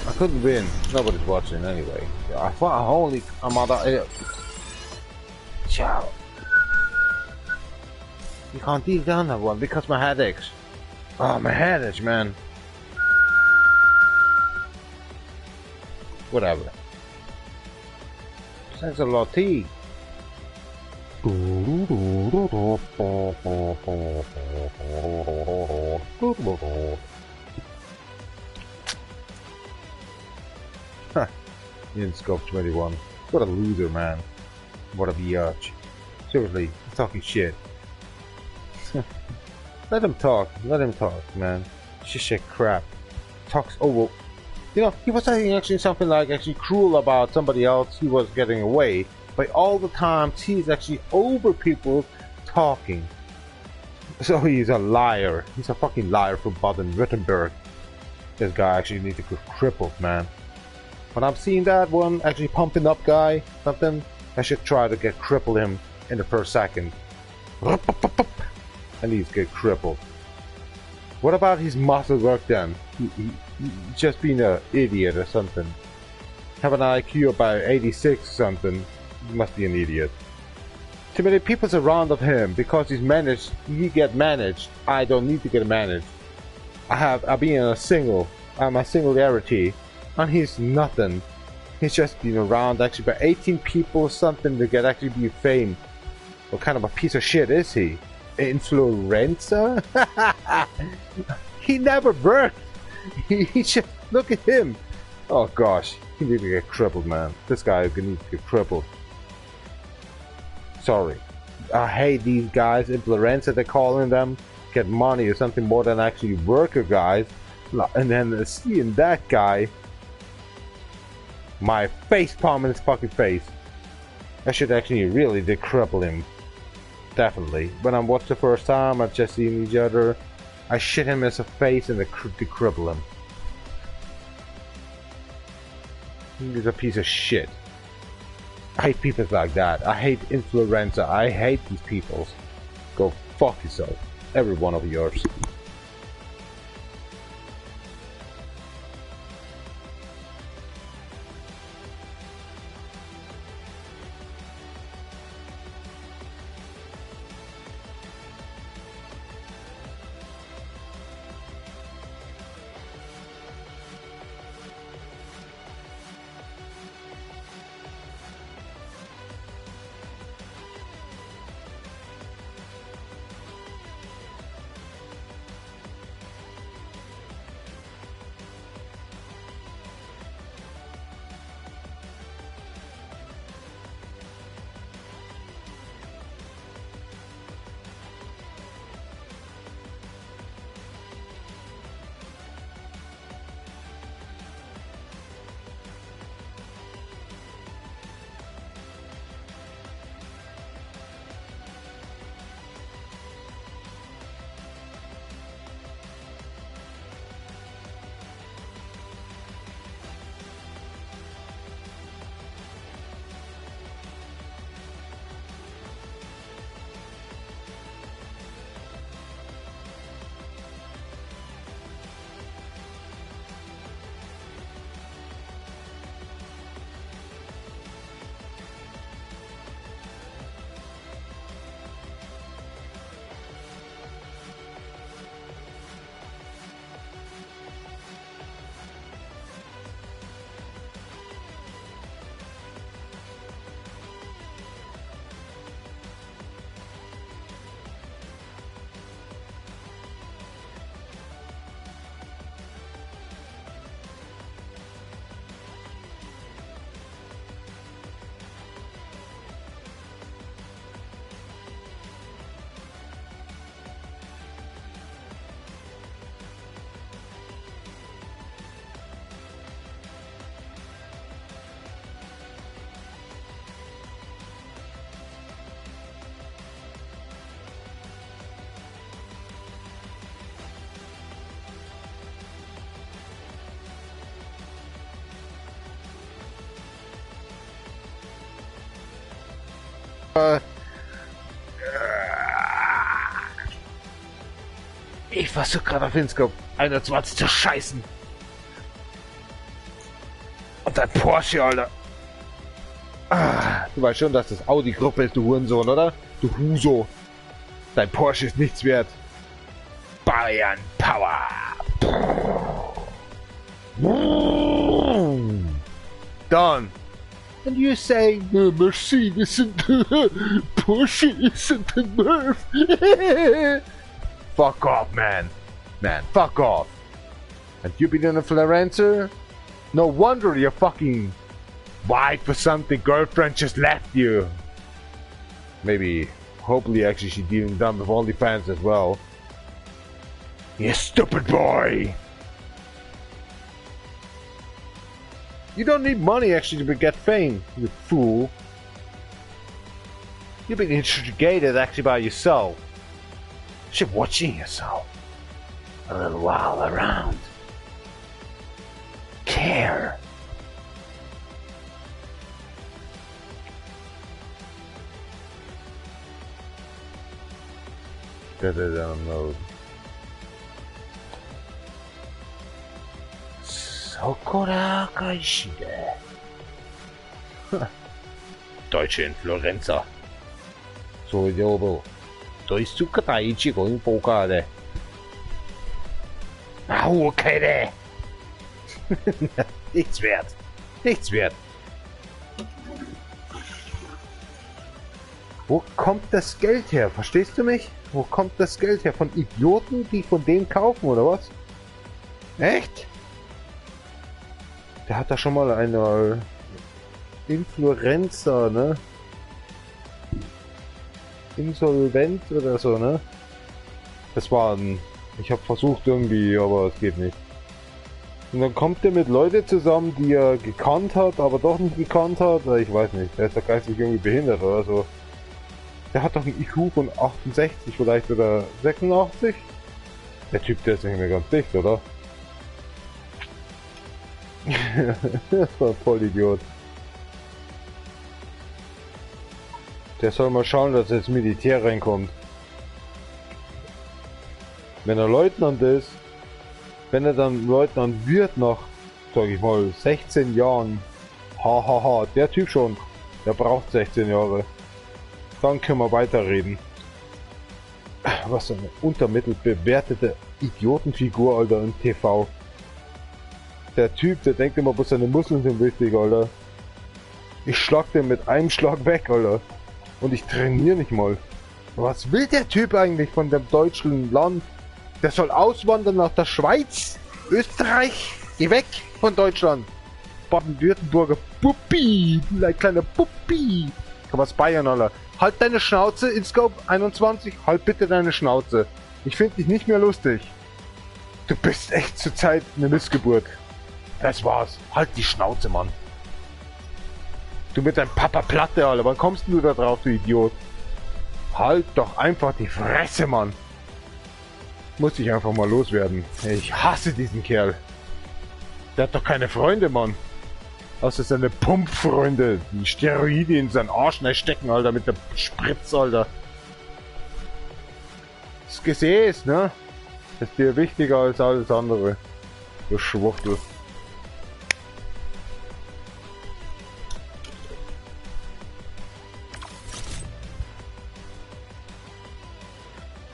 I couldn't win. Nobody's watching anyway. I thought holy mother. Ciao. You can't deal down that one because my head aches. Oh, my head itch, man. Whatever. Thanks a lot, T. Huh. In Scope 21. What a loser, man. What a biatch. Seriously, he's talking shit. Let him talk, man. Just shit crap. Talks over. You know, he was saying actually something like actually cruel about somebody else he was getting away, but all the time he's actually over people talking. So he's a liar. He's a fucking liar from Baden-Württemberg. This guy actually needs to get crippled, man. When I'm seeing that one actually pumping up guy, something, I should try to get cripple him in the first second. And he's get crippled. What about his muscle work then? He just being an idiot or something. Have an IQ about 86 or something. He must be an idiot. Too many people's around of him because he's managed. He get managed. I don't need to get managed. I being a single. I'm a singularity, and he's nothing. He's just been around actually by 18 people or something to get actually be fame. What kind of a piece of shit is he? Influencer? He never worked. He just look at him. Oh gosh, he needs to get crippled, man. This guy needs to get crippled. Sorry, I hate these guys. Influencer, they're calling them. Get money or something more than actually worker guys. And then seeing that guy, my face palm in his fucking face. I should actually really cripple him. Definitely. When I watched the first time, I've just seen each other. I shit him as a face and cripple him. He's a piece of shit. I hate people like that. I hate influencer. I hate these people. Go fuck yourself. Every one of yours. Ich versuche gerade auf Inscope 21 zu scheißen. Und dein Porsche, Alter. Du weißt schon, dass das Audi-Gruppe ist, du Hurensohn, oder? Du Huso. Dein Porsche ist nichts wert. Bayern Power. Done. And you say, Mercedes and Porsche isn't a nerve. Fuck off, man. Man, fuck off. And you been an influencer? No wonder your fucking wife or something, girlfriend just left you. Maybe, hopefully actually she's dealing down with OnlyFans as well. You stupid boy! You don't need money actually to get fame, you fool. You've been instigated actually by yourself. You're watching yourself. A little while around. Care. Better download. Sokora Kaishide. Deutsche Influencer. So, Jobo. 對小吉大隻嗰啲報價咧，okay咧，nichts wert, nichts wert. Wo kommt das Geld her? Verstehst du mich? Wo kommt das Geld her? Von Idioten, die von dem kaufen, oder was? Echt? Der hat da schon mal eine Influencer, ne? Insolvent oder so, ne? Das war ein... Ich habe versucht irgendwie, aber es geht nicht. Und dann kommt er mit Leuten zusammen, die er gekannt hat, aber doch nicht gekannt hat. Ich weiß nicht, der ist doch geistig irgendwie behindert oder so. Der hat doch ein IQ von 68 vielleicht oder 86. Der Typ, der ist nicht mehr ganz dicht, oder? Das war voll Idiot. Der soll mal schauen, dass er ins Militär reinkommt. Wenn er Leutnant ist, wenn er dann Leutnant wird nach, sag ich mal, 16 Jahren, hahaha, der Typ schon, der braucht 16 Jahre. Dann können wir weiterreden. Was eine untermittelt bewertete Idiotenfigur, Alter, im TV. Der Typ, der denkt immer, bloß seine Muskeln sind wichtig, Alter. Ich schlag den mit einem Schlag weg, Alter. Und ich trainiere nicht mal. Was will der Typ eigentlich von dem deutschen Land? Der soll auswandern nach der Schweiz, Österreich. Geh weg von Deutschland. Baden-Württemberger Puppi, du kleiner Puppi. Komm aus Bayern, Alter. Halt deine Schnauze, Inscope 21. Halt bitte deine Schnauze. Ich finde dich nicht mehr lustig. Du bist echt zurzeit eine Missgeburt. Das war's. Halt die Schnauze, Mann. Du mit deinem Papa Platte, Alter. Wann kommst du da drauf, du Idiot? Halt doch einfach die Fresse, Mann. Muss ich einfach mal loswerden. Ich hasse diesen Kerl. Der hat doch keine Freunde, Mann. Außer seine Pumpfreunde. Die Steroide in seinen Arsch stecken, Alter. Mit der Spritz, Alter. Das Gesäß, ne? Das ist dir wichtiger als alles andere. Du Schwuchtel.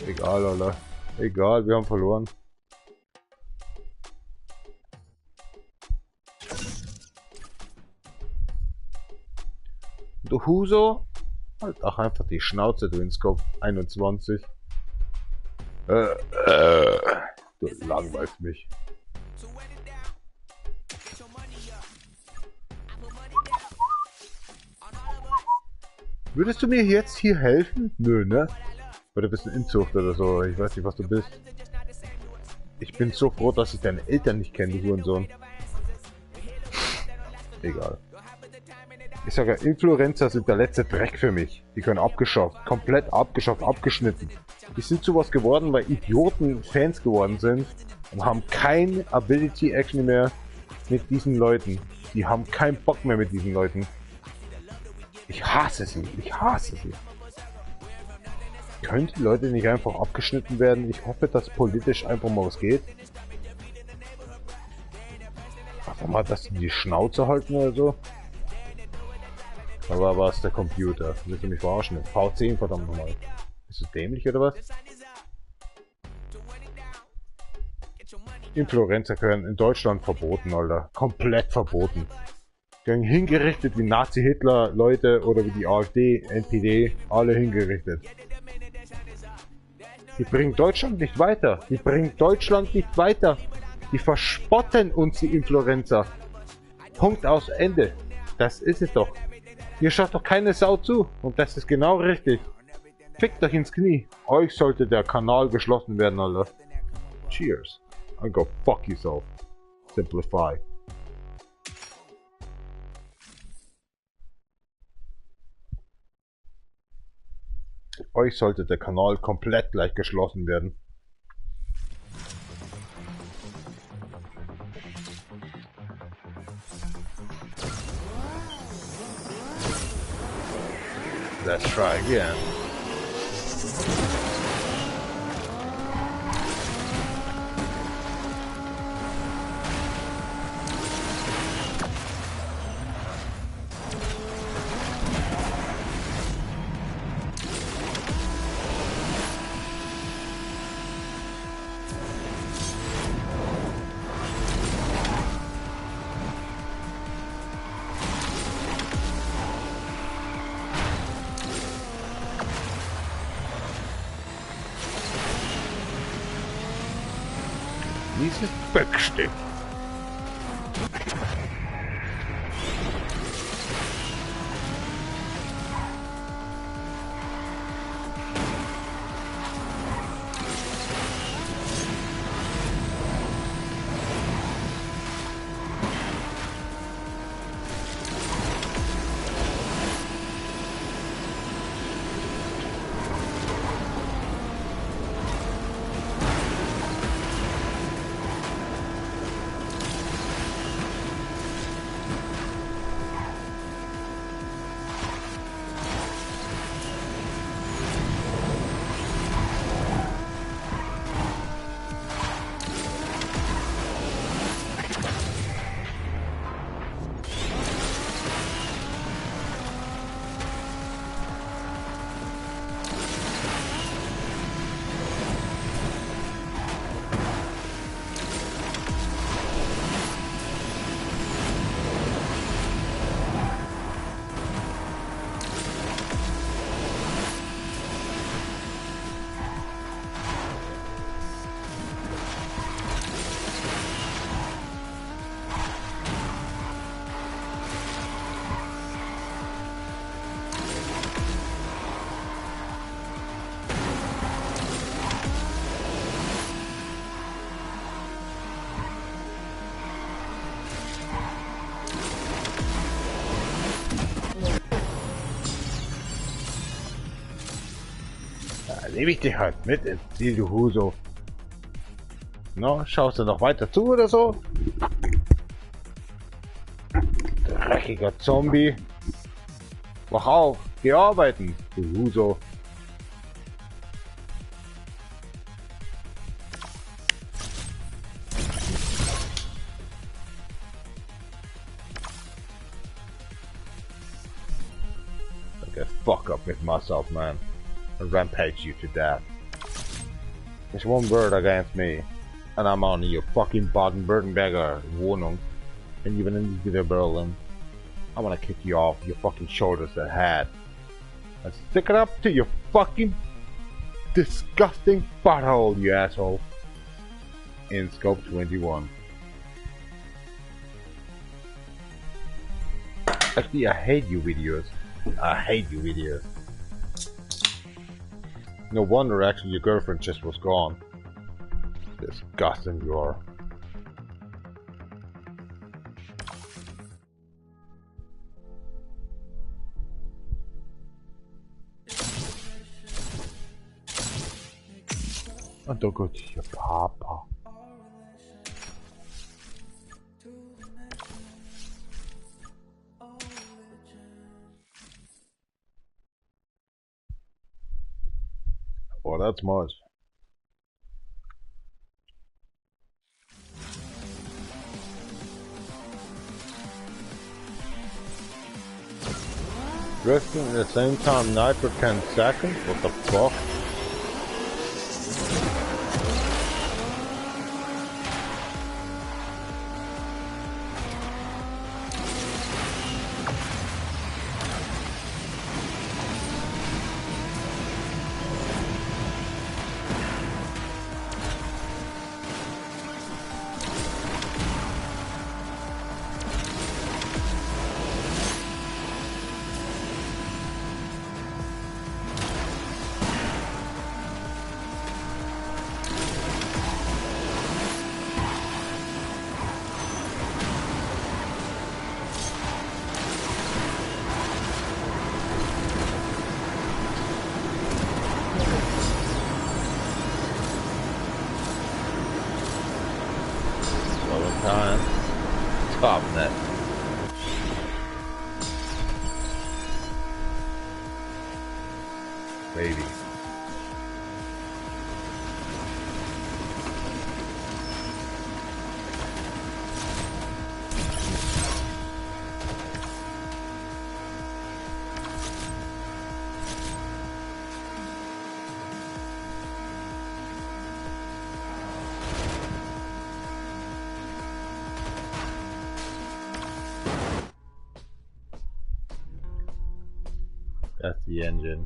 Egal, Alter. Egal, wir haben verloren. Du Huso? Halt doch einfach die Schnauze, du Inscope 21. Du langweilst mich. Würdest du mir jetzt hier helfen? Nö, ne? Oder bist du ein Inzucht oder so? Ich weiß nicht, was du bist. Ich bin so froh, dass ich deine Eltern nicht kenne, du Hurensohn. Egal. Ich sage ja, Influencer sind der letzte Dreck für mich. Die können abgeschafft. Komplett abgeschafft, abgeschnitten. Die sind sowas geworden, weil Idioten Fans geworden sind und haben kein Ability Action mehr mit diesen Leuten. Die haben keinen Bock mehr mit diesen Leuten. Ich hasse sie. Ich hasse sie. Können die Leute nicht einfach abgeschnitten werden? Ich hoffe, dass politisch einfach mal was geht. Einfach mal, dass die Schnauze halten oder so. Aber was der Computer? Willst du mich verarschen? V10, verdammt nochmal. Bist du dämlich oder was? Influencer gehören in Deutschland verboten, Alter. Komplett verboten. Die werden hingerichtet wie Nazi-Hitler-Leute oder wie die AfD, NPD, alle hingerichtet. Die bringen Deutschland nicht weiter. Die bringen Deutschland nicht weiter. Die verspotten uns, die Influencer. Punkt aus Ende. Das ist es doch. Ihr schaut doch keine Sau zu. Und das ist genau richtig. Fickt euch ins Knie. Euch sollte der Kanal geschlossen werden, Alter. Cheers. And go fuck yourself. Simplify. Euch sollte der Kanal komplett gleich geschlossen werden. Let's try again. Dieses Böckstück. Nehme ich dich halt mit ins Ziel, du Huso. No, schaust du noch weiter zu oder so? Dreckiger Zombie. Wach auf, geh arbeiten, du Huso. Okay, fuck up with myself, man. And rampage you to death. There's one word against me, and I'm on your fucking Baden-Württemberger Wohnung, and you've been into Berlin. I wanna kick you off your fucking shoulders to head, and stick it up to your fucking disgusting butthole, you asshole. In Scope 21. Actually, I hate you videos. I hate you videos. No wonder actually your girlfriend just was gone. Disgusting you are. And don't go to your papa. that's much. Drifting at the same time night for 10 seconds? What the fuck? Top net. Baby. That's the engine.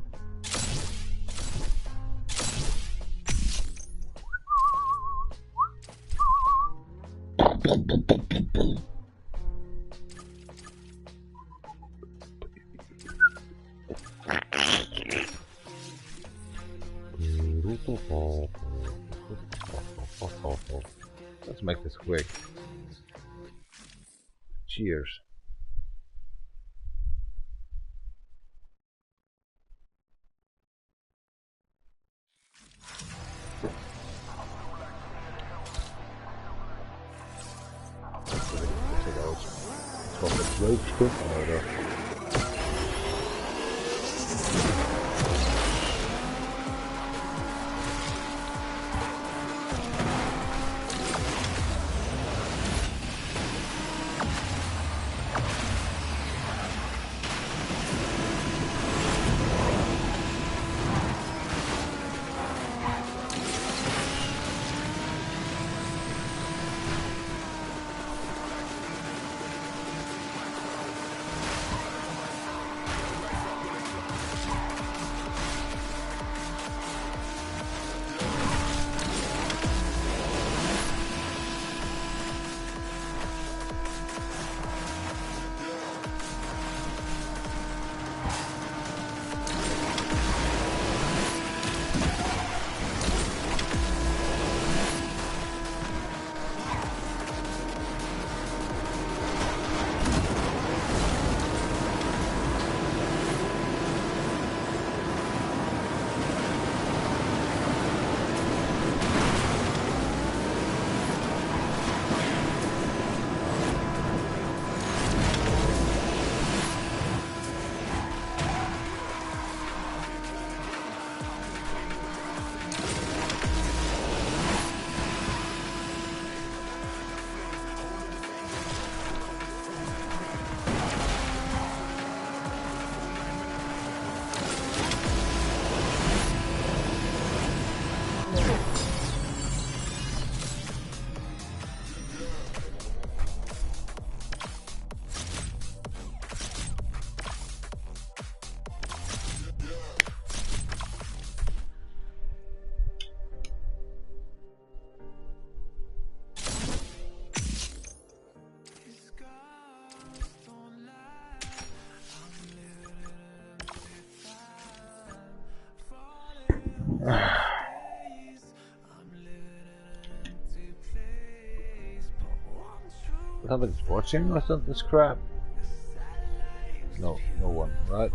Let's make this quick. Cheers. Wat het leukste worden. Somebody's watching or something? This crap? No, no one, right?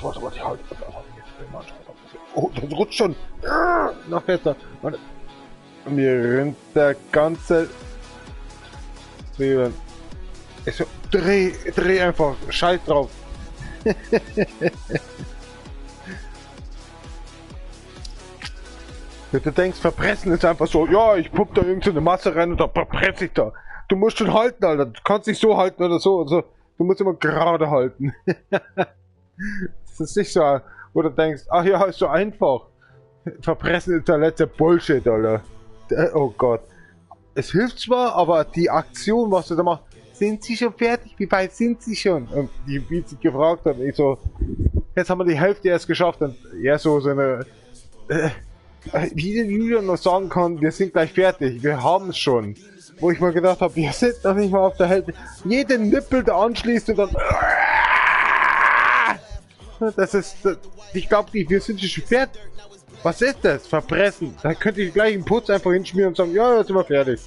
warte, halt. Oh, das rutscht schon. Noch besser. Warte. Mir rinnt der ganze Zwiebeln. Ich so, dreh einfach. Scheiß drauf. Du denkst, verpressen ist einfach so, ja, ich pupp da irgendeine Masse rein und da verpresse ich da. Du musst schon halten, Alter. Du kannst nicht so halten oder so und so. Du musst immer gerade halten. Das ist nicht so, wo du denkst, ach ja, ist so einfach. Verpressen ist der letzte Bullshit, Alter. Oh Gott. Es hilft zwar, aber die Aktion, was du da machst, sind sie schon fertig? Wie weit sind sie schon? Und die, wie sie gefragt hat, ich so, jetzt haben wir die Hälfte erst geschafft und er so eine, wie der Julian noch sagen kann, wir sind gleich fertig, wir haben es schon. Wo ich mal gedacht habe, wir sind noch nicht mal auf der Hälfte. Jeden Nippel, der anschließt und dann, das ist, ich glaube nicht, wir sind schon fertig. Was ist das? Verpressen. Da könnte ich gleich einen Putz einfach hinschmieren und sagen, ja, jetzt sind wir fertig.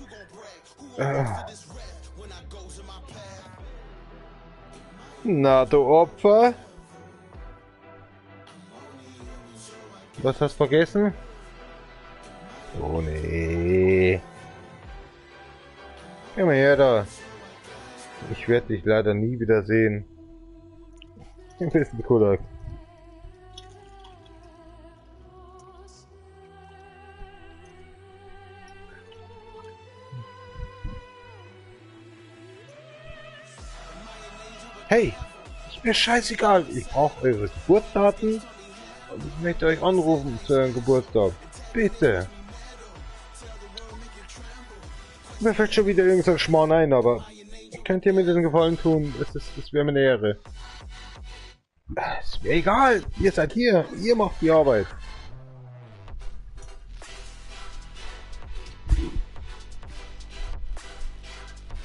Na, du Opfer. Was hast du vergessen? Oh nee. Komm mal her da. Ich werde dich leider nie wieder sehen. Ein bisschen cooler. Hey, ist mir scheißegal. Ich brauche eure Geburtsdaten und ich möchte euch anrufen zu eurem Geburtstag. Bitte. Mir fällt schon wieder irgendein Schmarrn ein, aber könnt ihr mir den Gefallen tun? Es wäre mir eine Ehre. Es wäre egal. Ihr seid hier. Ihr macht die Arbeit.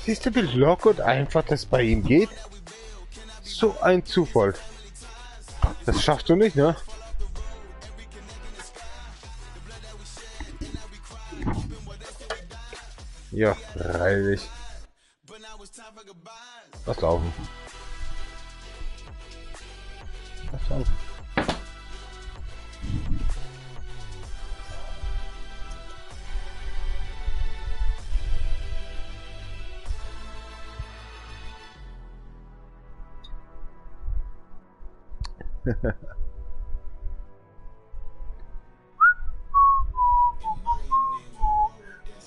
Siehst du, wie locker und einfach das bei ihm geht? So ein Zufall. Das schaffst du nicht, ne? Ja, freilich. Lass laufen. Lass laufen.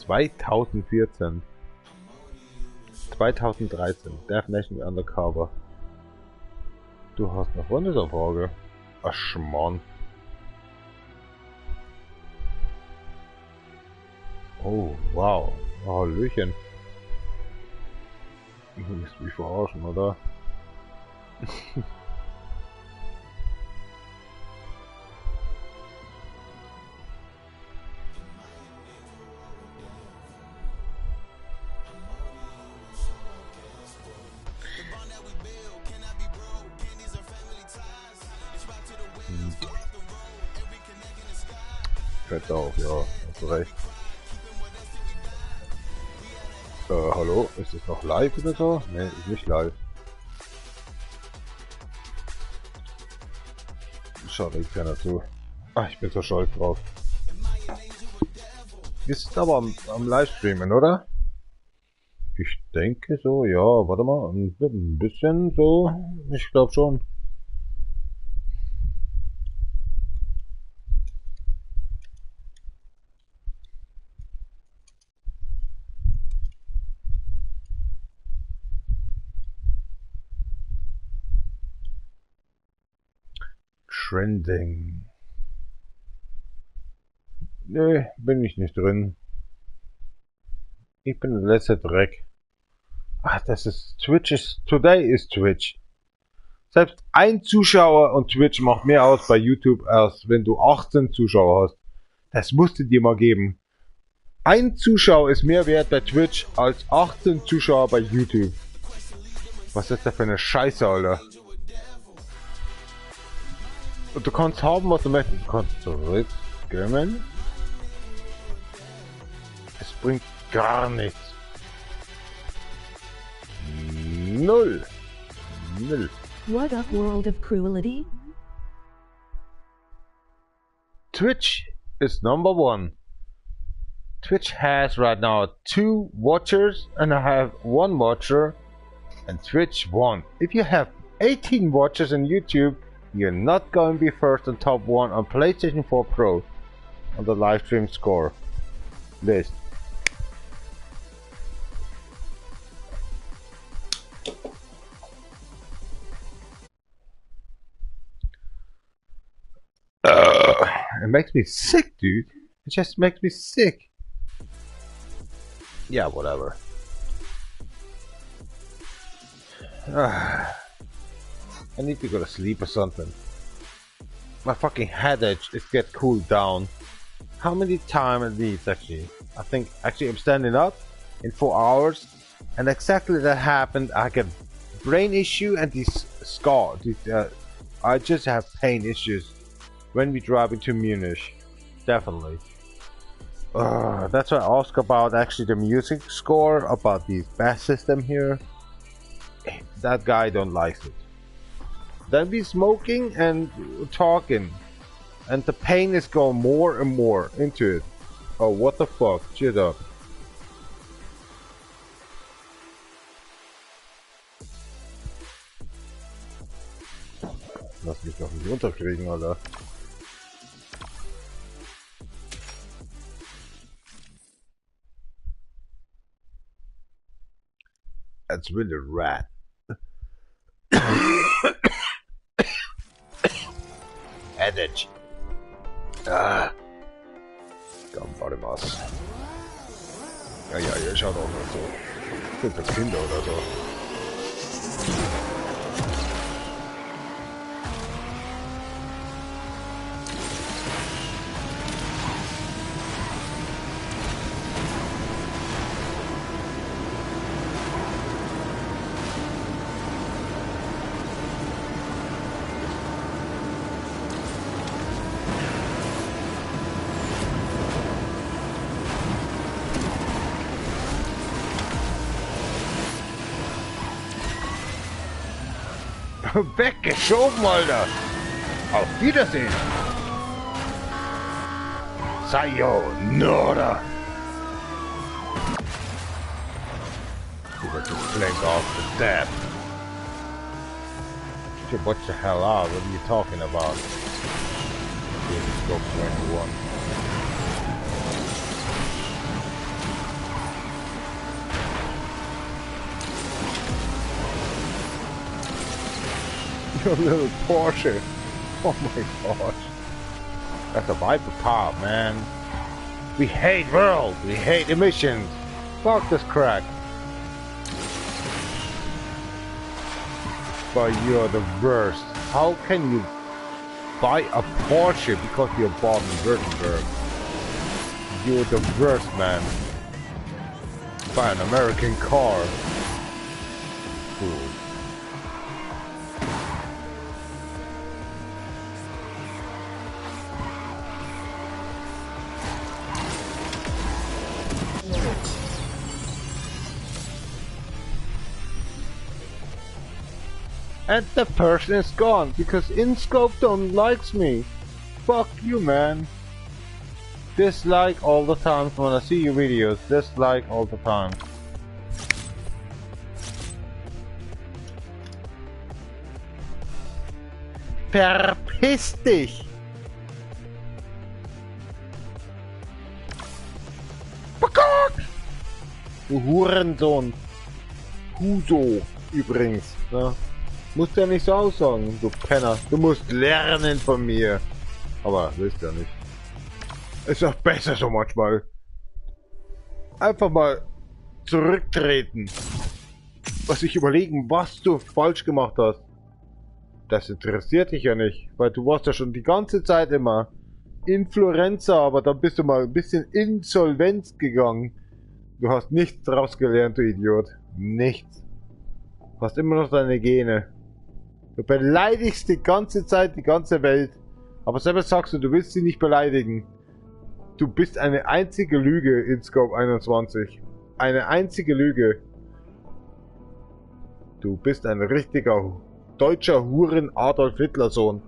...2014... ...2013... ...Definition Undercover... ...du hast eine Freundesanfrage... ...ach Schmarrn... ...oh wow... ...hallöchen... ...du willst mich verarschen, oder? Hört auf, ja, hast du recht. Hallo, ist es noch live oder so? Ne, ist nicht live. Schaut euch keiner zu. Ach, ich bin so stolz drauf. Wir sind aber am Livestreamen, oder? Ich denke so, ja, warte mal, ein bisschen so, ich glaube schon. Trending. Nö, bin ich nicht drin. Ich bin der letzte Dreck. Ach, das ist Twitch. Today ist Twitch. Selbst ein Zuschauer und Twitch macht mehr aus bei YouTube, als wenn du 18 Zuschauer hast. Das musst du dir mal geben. Ein Zuschauer ist mehr wert bei Twitch als 18 Zuschauer bei YouTube. Was ist das für eine Scheiße, Alter? Und du kannst haben, was du möchtest. Du kannst zurückgehen. Es bringt gar nichts. Null. What up, world of cruelty? Twitch is #1. Twitch has right now 2 watchers and I have 1 watcher, and Twitch won. If you have 18 watchers on YouTube, you're not going to be first on top 1 on PlayStation 4 Pro on the live stream score list. It makes me sick, dude. It just makes me sick. Yeah, whatever. I need to go to sleep or something. My fucking headache is get cooled down. How many time it needs actually? I think actually I'm standing up in 4 hours, and exactly that happened. I get brain issue and these scar. I just have pain issues when we drive into Munich. Definitely. That's why I ask about actually the music score, about the bass system here. That guy don't like it. Then we smoking and talking, and the pain is going more and more into it. Oh, what the fuck? Shut up. Lass mich doch nicht unterkriegen, Alter. That's really rad. Headache.頑張ります。Ja, ihr schaut auch nicht so. Sind für Kinder oder so. Weggeschoben, Alter! Auf Wiedersehen! Sayonara! You got to flank off the death. Shit, what the hell are? What are you talking about? Let's go 21. Your little Porsche. Oh my gosh. That's a Viper car, man. We hate world. We hate emissions. Fuck this crack. But you're the worst. How can you buy a Porsche because you're Baden-Württemberg? You're the worst, man. Buy an American car. Fool. And the person is gone because InScope don't likes me. Fuck you, man. Dislike all the time when I see your videos. Dislike all the time. Verpiss dich! Du Hurensohn. Huso übrigens. Ne? Musst ja nicht so aussagen, du Penner. Du musst lernen von mir. Aber willst ja nicht. Ist doch besser so manchmal. Einfach mal zurücktreten. Was sich überlegen, was du falsch gemacht hast. Das interessiert dich ja nicht. Weil du warst ja schon die ganze Zeit immer Influencer, aber dann bist du mal ein bisschen Insolvenz gegangen. Du hast nichts draus gelernt, du Idiot. Nichts. Du hast immer noch deine Gene. Du beleidigst die ganze Zeit die ganze Welt. Aber selber sagst du, du willst sie nicht beleidigen. Du bist eine einzige Lüge in Scope 21. Eine einzige Lüge. Du bist ein richtiger deutscher Huren Adolf Hitler Sohn.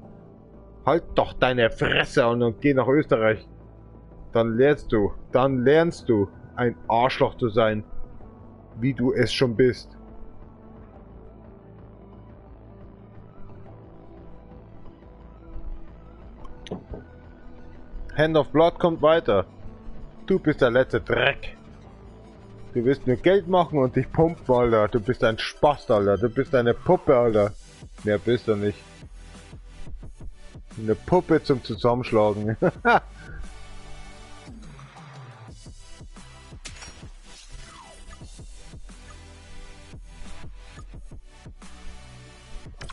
Halt doch deine Fresse und geh nach Österreich. Dann lernst du, ein Arschloch zu sein, wie du es schon bist. Hand of Blood kommt weiter. Du bist der letzte Dreck. Du willst nur Geld machen und dich pumpen, Alter. Du bist ein Spast, Alter. Du bist eine Puppe, Alter. Mehr bist du nicht. Eine Puppe zum Zusammenschlagen. Was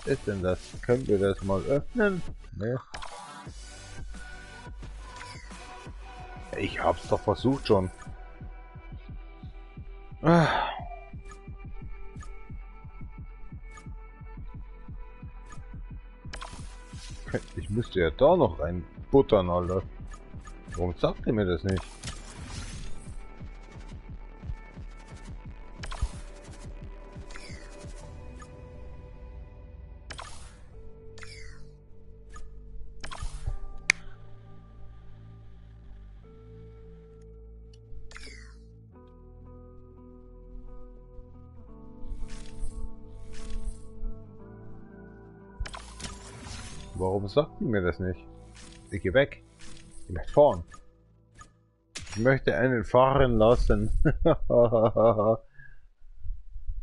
ist denn das? Können wir das mal öffnen? Ne? Ich hab's doch versucht schon. Ich müsste ja da noch rein buttern, Alter. Warum sagt ihr mir das nicht? Warum sagt ihr mir das nicht? Ich gehe weg. Ich möchte fahren. Ich möchte einen fahren lassen.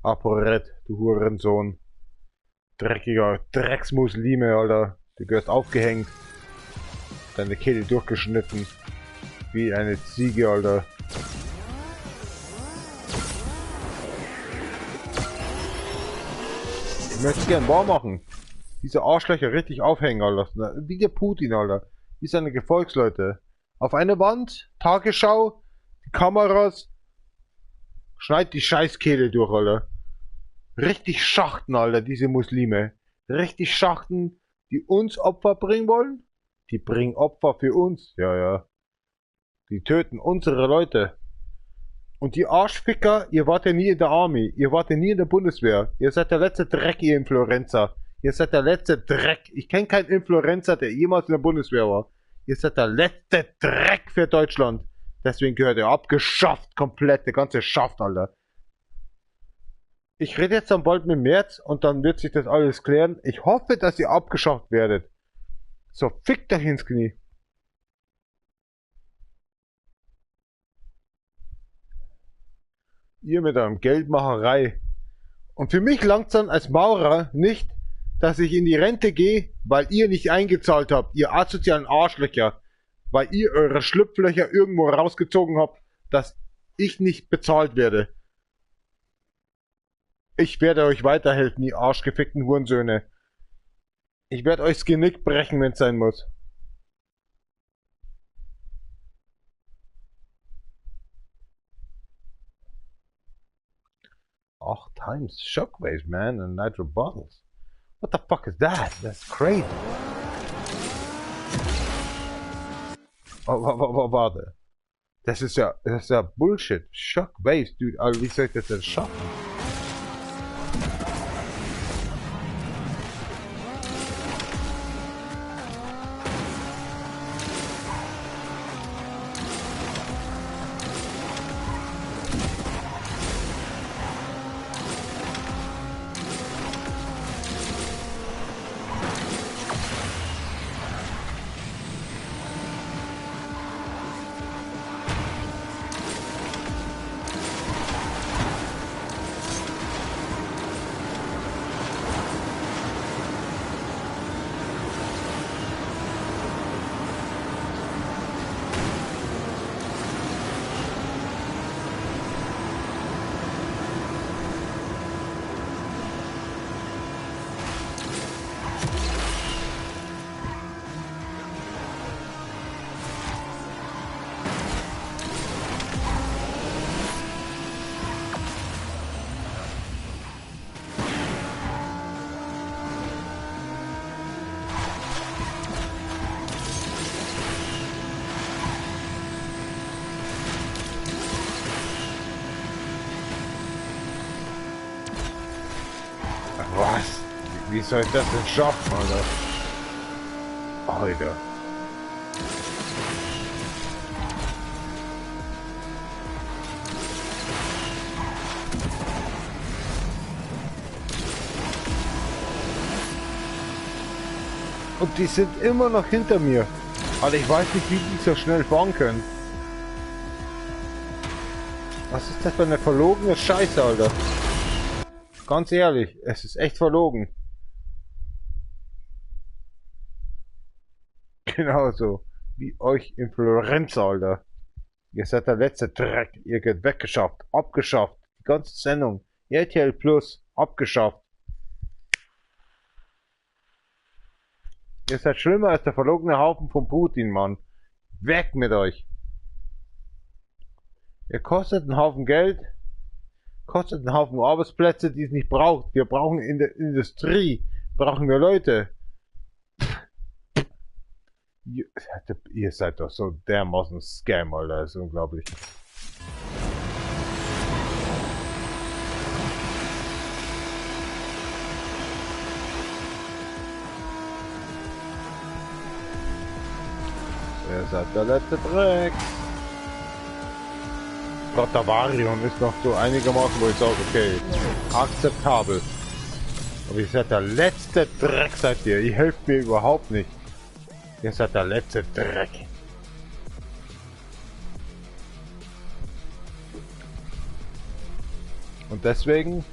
Aporet, du Hurensohn. Dreckiger Drecksmuslime, Alter. Du gehörst aufgehängt. Deine Kehle durchgeschnitten. Wie eine Ziege, Alter. Ich möchte gern wahr machen. Diese Arschlöcher richtig aufhängen, Alter. Wie der Putin, Alter. Wie seine Gefolgsleute. Auf eine Wand, Tagesschau, die Kameras. Schneid die Scheißkehle durch, Alter. Richtig schachten, Alter, diese Muslime. Richtig schachten, die uns Opfer bringen wollen. Die bringen Opfer für uns. Ja, ja. Die töten unsere Leute. Und die Arschficker, ihr wart ja nie in der Army. Ihr wart ja nie in der Bundeswehr. Ihr seid der letzte Dreck, ihr Influencer. Ihr seid der letzte Dreck. Ich kenne keinen Influencer, der jemals in der Bundeswehr war. Ihr seid der letzte Dreck für Deutschland. Deswegen gehört ihr abgeschafft. Komplett. Der ganze Schaft, Alter. Ich rede jetzt dann bald mit März und dann wird sich das alles klären. Ich hoffe, dass ihr abgeschafft werdet. So, fickt euch ins Knie. Ihr mit eurem Geldmacherei. Und für mich langt's dann als Maurer nicht, dass ich in die Rente gehe, weil ihr nicht eingezahlt habt, ihr asozialen Arschlöcher, weil ihr eure Schlupflöcher irgendwo rausgezogen habt, dass ich nicht bezahlt werde. Ich werde euch weiterhelfen, ihr arschgefickten Hurensöhne. Ich werde euch das Genick brechen, wenn es sein muss. 8 times shockwaves, man, and nitro bottles. What the fuck is that? That's crazy. Warte. Das ist ja Bullshit. Shockwaves, dude. Aber wie soll ich das denn schaffen? Was? Wie soll ich das denn schaffen, Alter? heute. Und die sind immer noch hinter mir. Aber ich weiß nicht, wie die so schnell fahren können. Was ist das für eine verlogene Scheiße, Alter? Ganz ehrlich, es ist echt verlogen. Genauso wie euch in Florenz, Alter. Ihr seid der letzte Dreck. Ihr geht weggeschafft, abgeschafft. Die ganze Sendung. RTL Plus, abgeschafft. Ihr seid schlimmer als der verlogene Haufen von Putin, Mann. Weg mit euch. Ihr kostet einen Haufen Geld, kostet einen Haufen Arbeitsplätze, die es nicht braucht. Wir brauchen in der Industrie, brauchen wir Leute. Ihr seid doch so dermaßen Scam, Alter, das ist unglaublich. Ihr seid der letzte Dreck. Rotavarium ist noch so einigermaßen, wo ich sage, okay, akzeptabel. Aber ihr seid der letzte Dreck, seid ihr. Ihr helft mir überhaupt nicht. Ihr seid der letzte Dreck. Und deswegen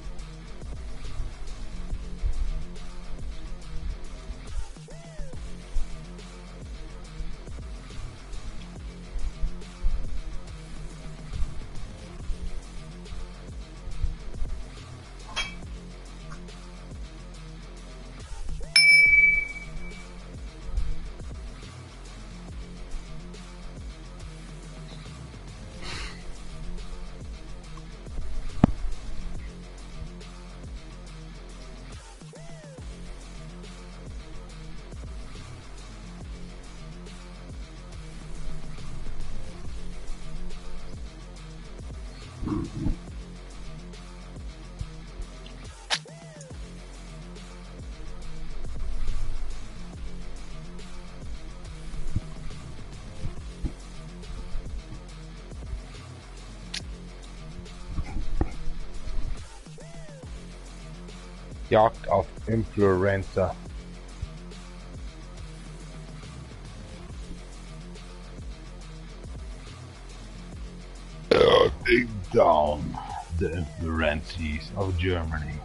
Jagd auf Influencer. Take down the influences of Germany.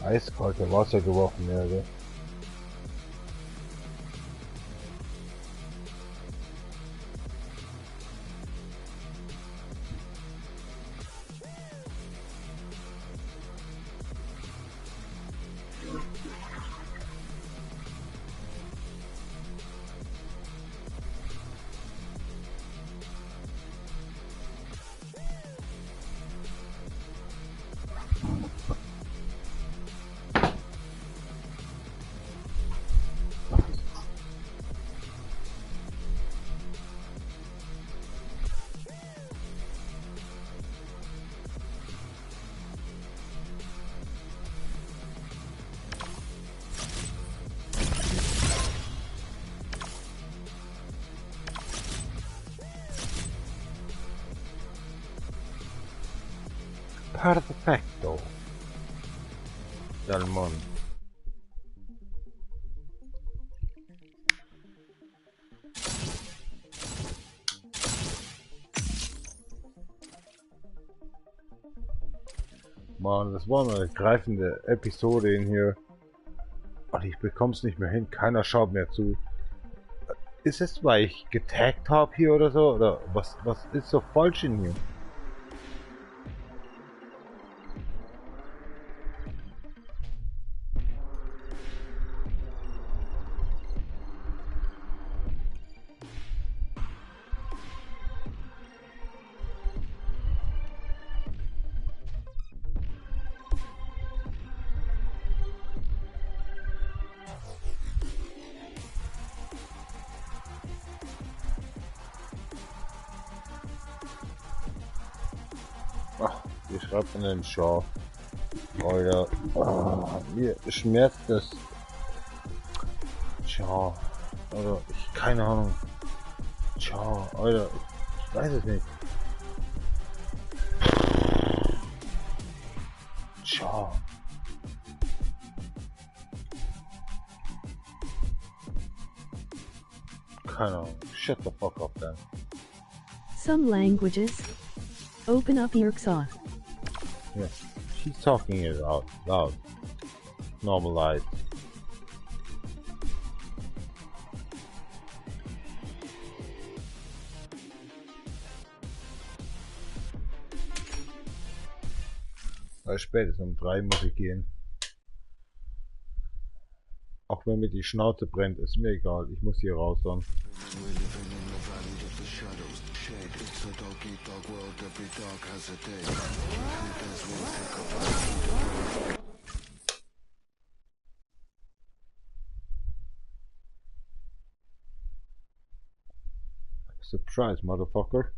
Eiskalte Wasser geworfen werde. Perfetto. Salmon. Mann, das war eine ergreifende Episode in hier. Und ich bekomm's nicht mehr hin. Keiner schaut mehr zu. Ist es, weil ich getaggt habe hier oder so? Oder was ist so falsch in hier? Ach, wie schreibt man denn Shaw? Alter, mir schmerzt das. Shaw. Oder keine Ahnung. Shaw, Alter, ich weiß es nicht. Shaw. Keine Ahnung. Shut the fuck up then. Some languages. Open up your saw. Yeah, she's talking it out loud. Normalized. Weil spätestens um 3 muss ich gehen. Auch wenn mir die Schnauze brennt, ist mir egal. Ich muss hier raus dann. Surprise, motherfucker.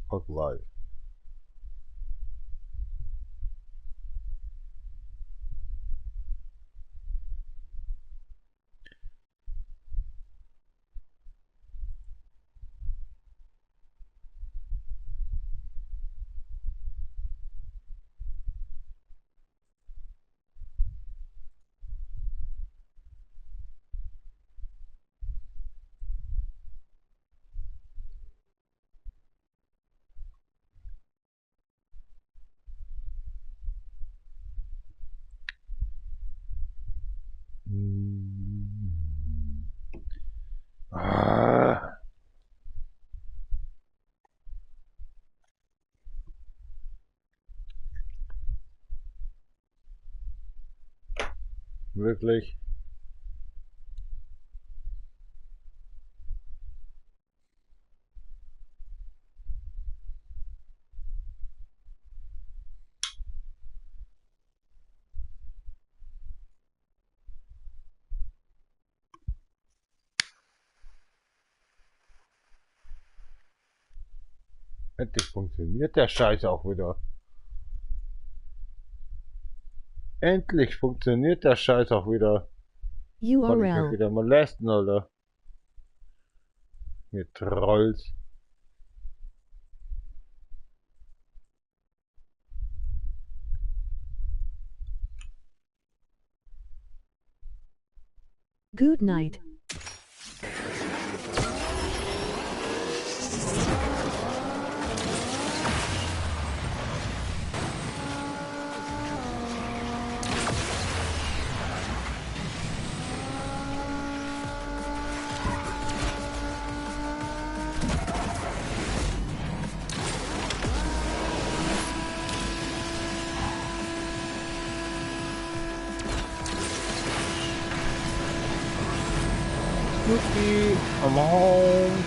Fuck life. Wirklich? Endlich funktioniert der Scheiß auch wieder. Endlich funktioniert der Scheiß auch wieder. Kann ich mich URL. wieder molesten, oder? Ihr Trolls. Good night. Yuki, I'm home.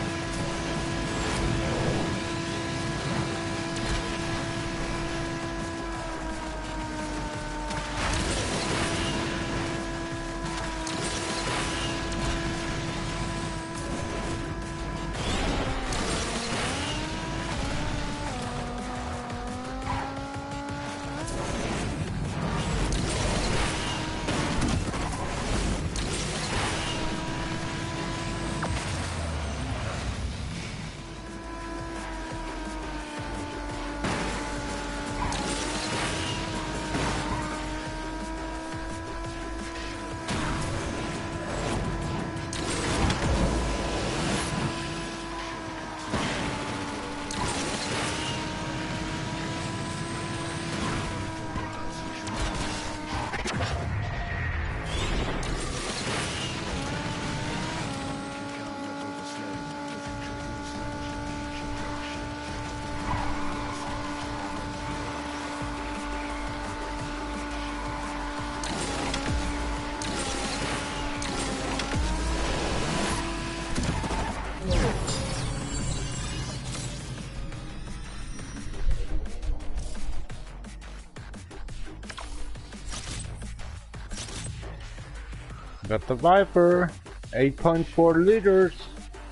Got the Viper, 8.4 liters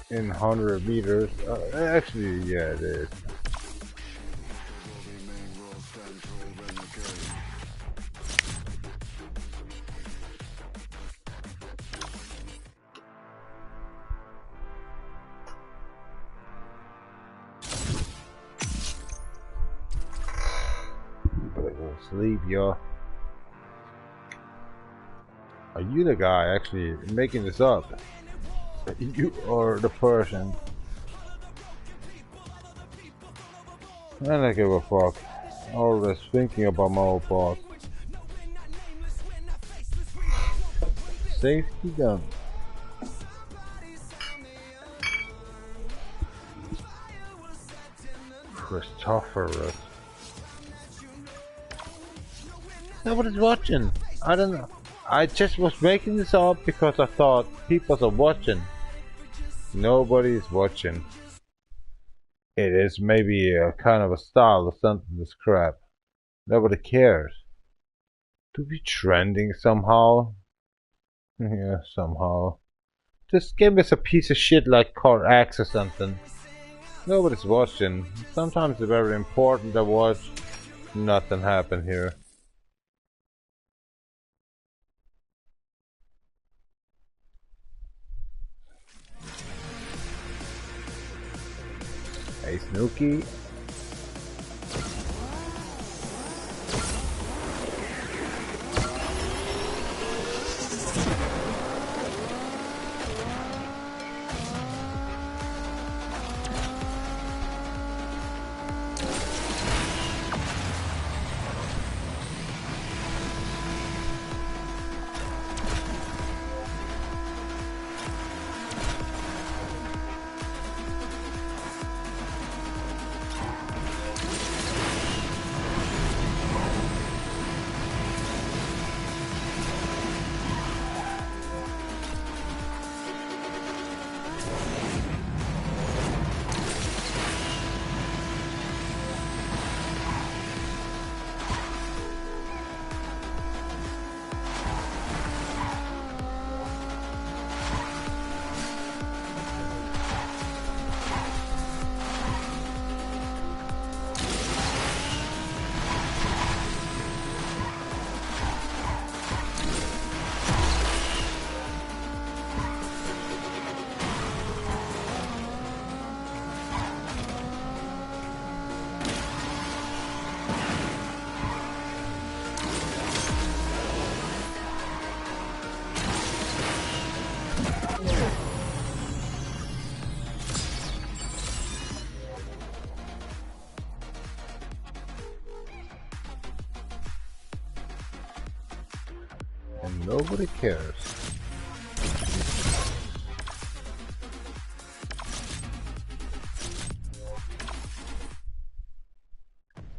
in 100 meters. Actually, yeah, it is. Better go sleep, yo. Are you the guy actually making this up? You are the person. I don't give a fuck. Always thinking about my old boss. Safety done. Christophorus. Nobody's watching. I don't know. I just was making this up because I thought people are watching. Nobody's watching. It is maybe a kind of a style or something, this crap. Nobody cares. To be trending somehow? Yeah, somehow. Just give us a piece of shit like Car X or something. Nobody's watching. Sometimes it's very important to watch. Nothing happened here. Hey Snooky. And nobody cares.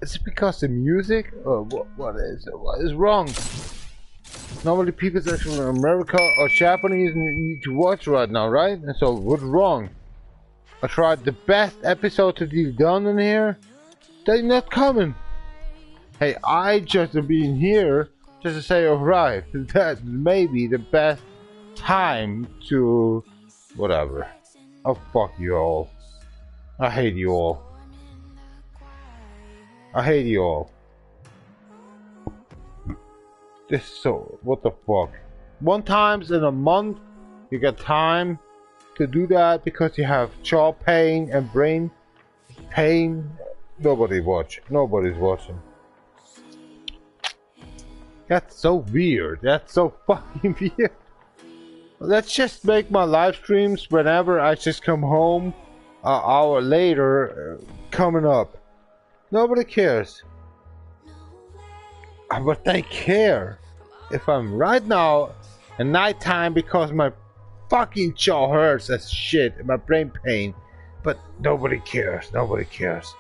Is it because the music? Or what is wrong? Normally people actually in America or Japanese need to watch right now, right? And so what's wrong? I tried the best episode to be done in here. They're not coming. Hey, I just been here just to say alright, that may be the best time to whatever. Oh fuck you all. I hate you all. I hate you all. This is so what the fuck. One times in a month you get time to do that because you have jaw pain and brain pain. Nobody's watching. That's so weird. That's so fucking weird. Let's just make my live streams whenever I just come home an hour later coming up. Nobody cares. But they care. If I'm right now at nighttime because my fucking jaw hurts as shit, my brain pain. But nobody cares. Nobody cares.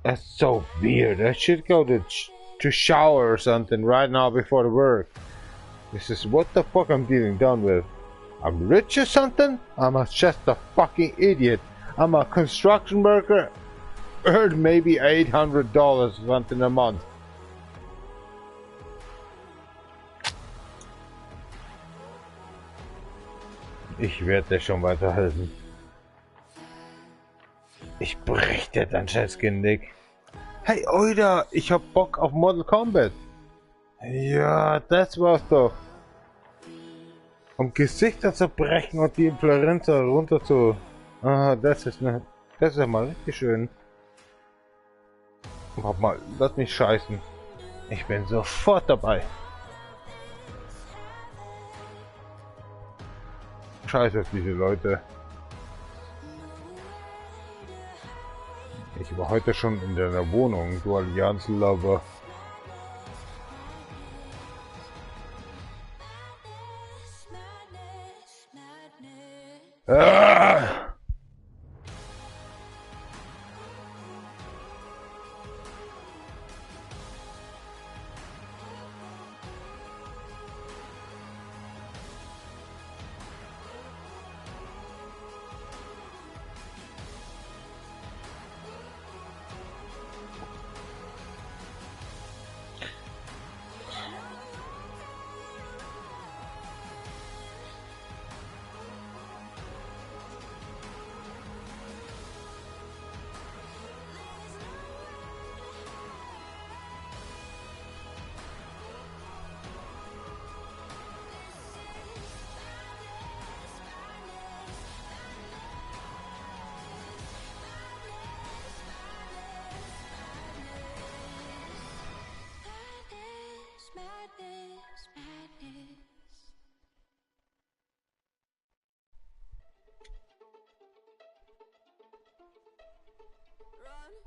That's so weird. I should go to shower or something right now before the work. This is what the fuck I'm dealing done with. I'm rich or something? I'm just a fucking idiot. I'm a construction worker. earn maybe $800 something a month. Ich werde dir schon weiterhelfen. Ich brech dir dein Scheißgenick. Hey Oida, ich hab Bock auf Mortal Kombat. Ja, das war's doch. Um Gesichter zu brechen und die Influencer runter zu... Ah, das ist ja mal richtig schön. Warte mal, lass mich scheißen. Ich bin sofort dabei. Scheiß auf diese Leute. Ich war heute schon in deiner Wohnung, du Allianz-Lover. Ah!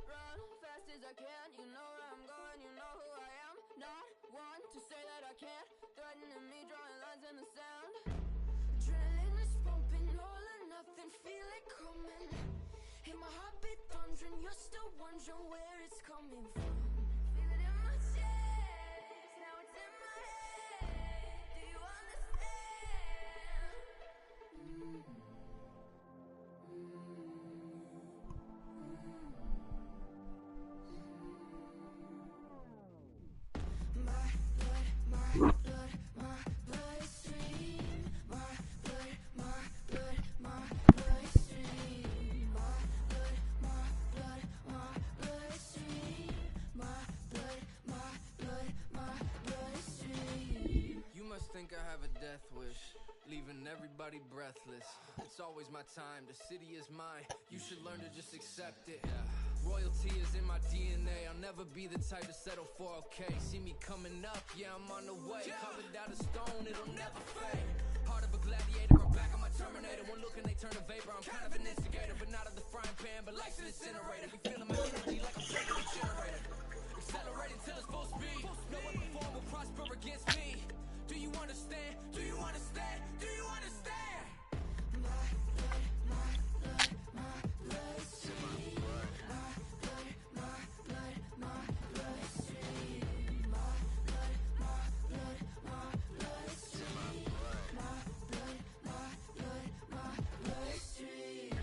Run fast as I can. You know where I'm going, you know who I am. Not one to say that I can't. Threatening me, drawing lines in the sand. Adrenaline is pumping, all or nothing, feel it coming. Hey, my heartbeat thundering, you're still wondering where it's coming from. Feel it in my chest, now it's in my head. Do you understand? Think I have a death wish, leaving everybody breathless. It's always my time, the city is mine. You should learn to just accept it. Royalty is in my DNA. I'll never be the type to settle for okay. See me coming up, yeah, I'm on the way. Covered out of stone, it'll never fade. Heart of a gladiator, I'm back on my Terminator. One look and they turn to vapor. I'm kind of an instigator, but not of the frying pan, but life's an incinerator. Be feeling my energy like I'm shaking a generator. Accelerating till it's full speed. No one before will prosper against me. Do you understand? Do you understand? Do you understand? My blood, my blood, my bloodstream. My blood, my blood, my bloodstream. My blood, my blood, my bloodstream. My blood, my blood, my bloodstream.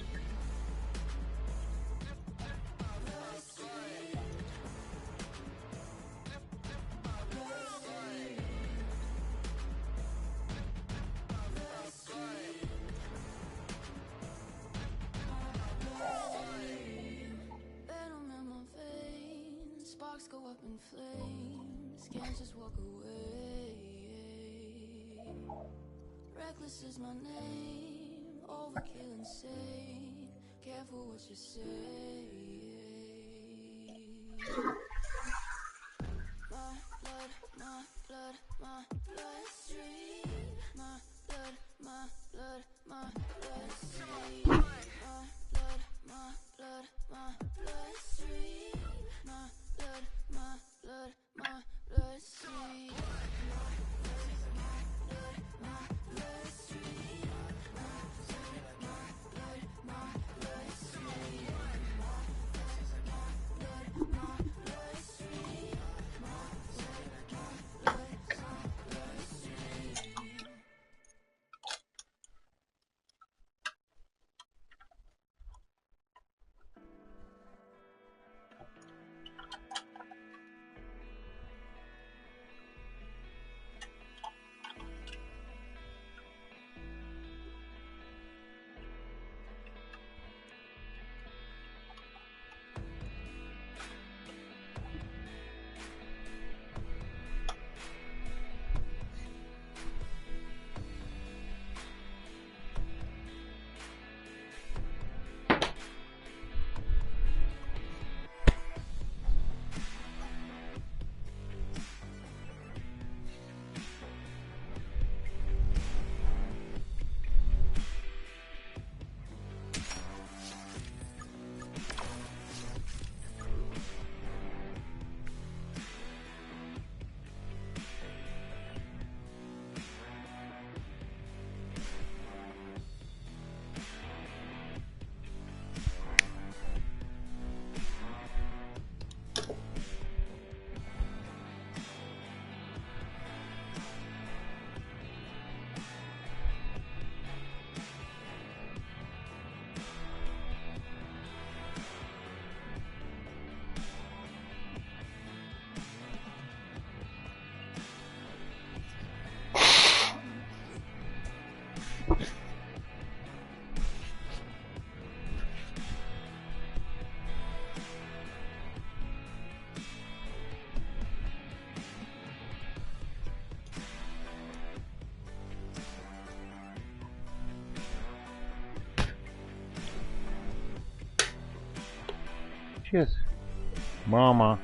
Sparks go up in flames, can't just walk away. Reckless is my name, overkill insane. Careful what you say. My blood, my blood, my bloodstream. My blood, my blood, my bloodstream. My blood, my blood, my bloodstream. My blood, my blood, my bloodstream. Cheers. Mama.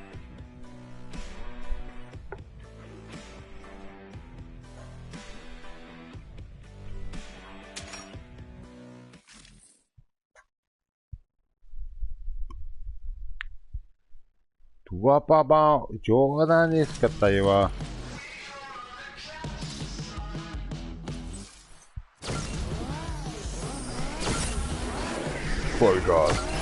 Tua papa, 冗談ですかったよわ。Oh God.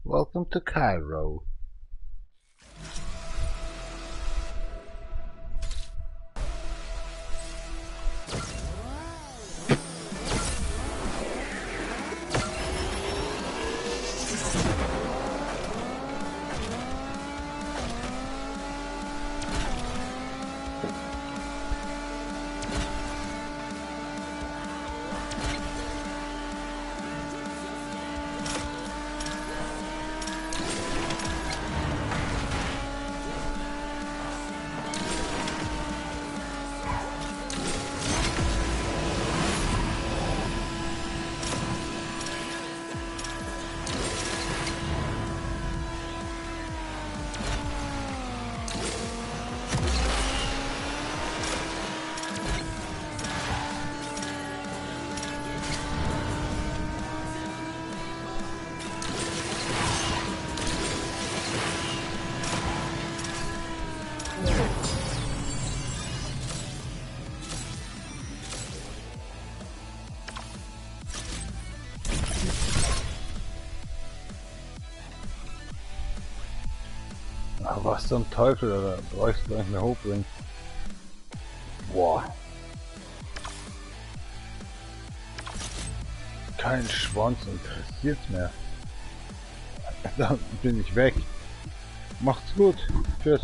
Welcome to Cairo. Ach, was zum Teufel, oder brauchst du nicht mehr hochbringen? Boah. Kein Schwanz interessiert mehr. Dann bin ich weg. Macht's gut. Tschüss.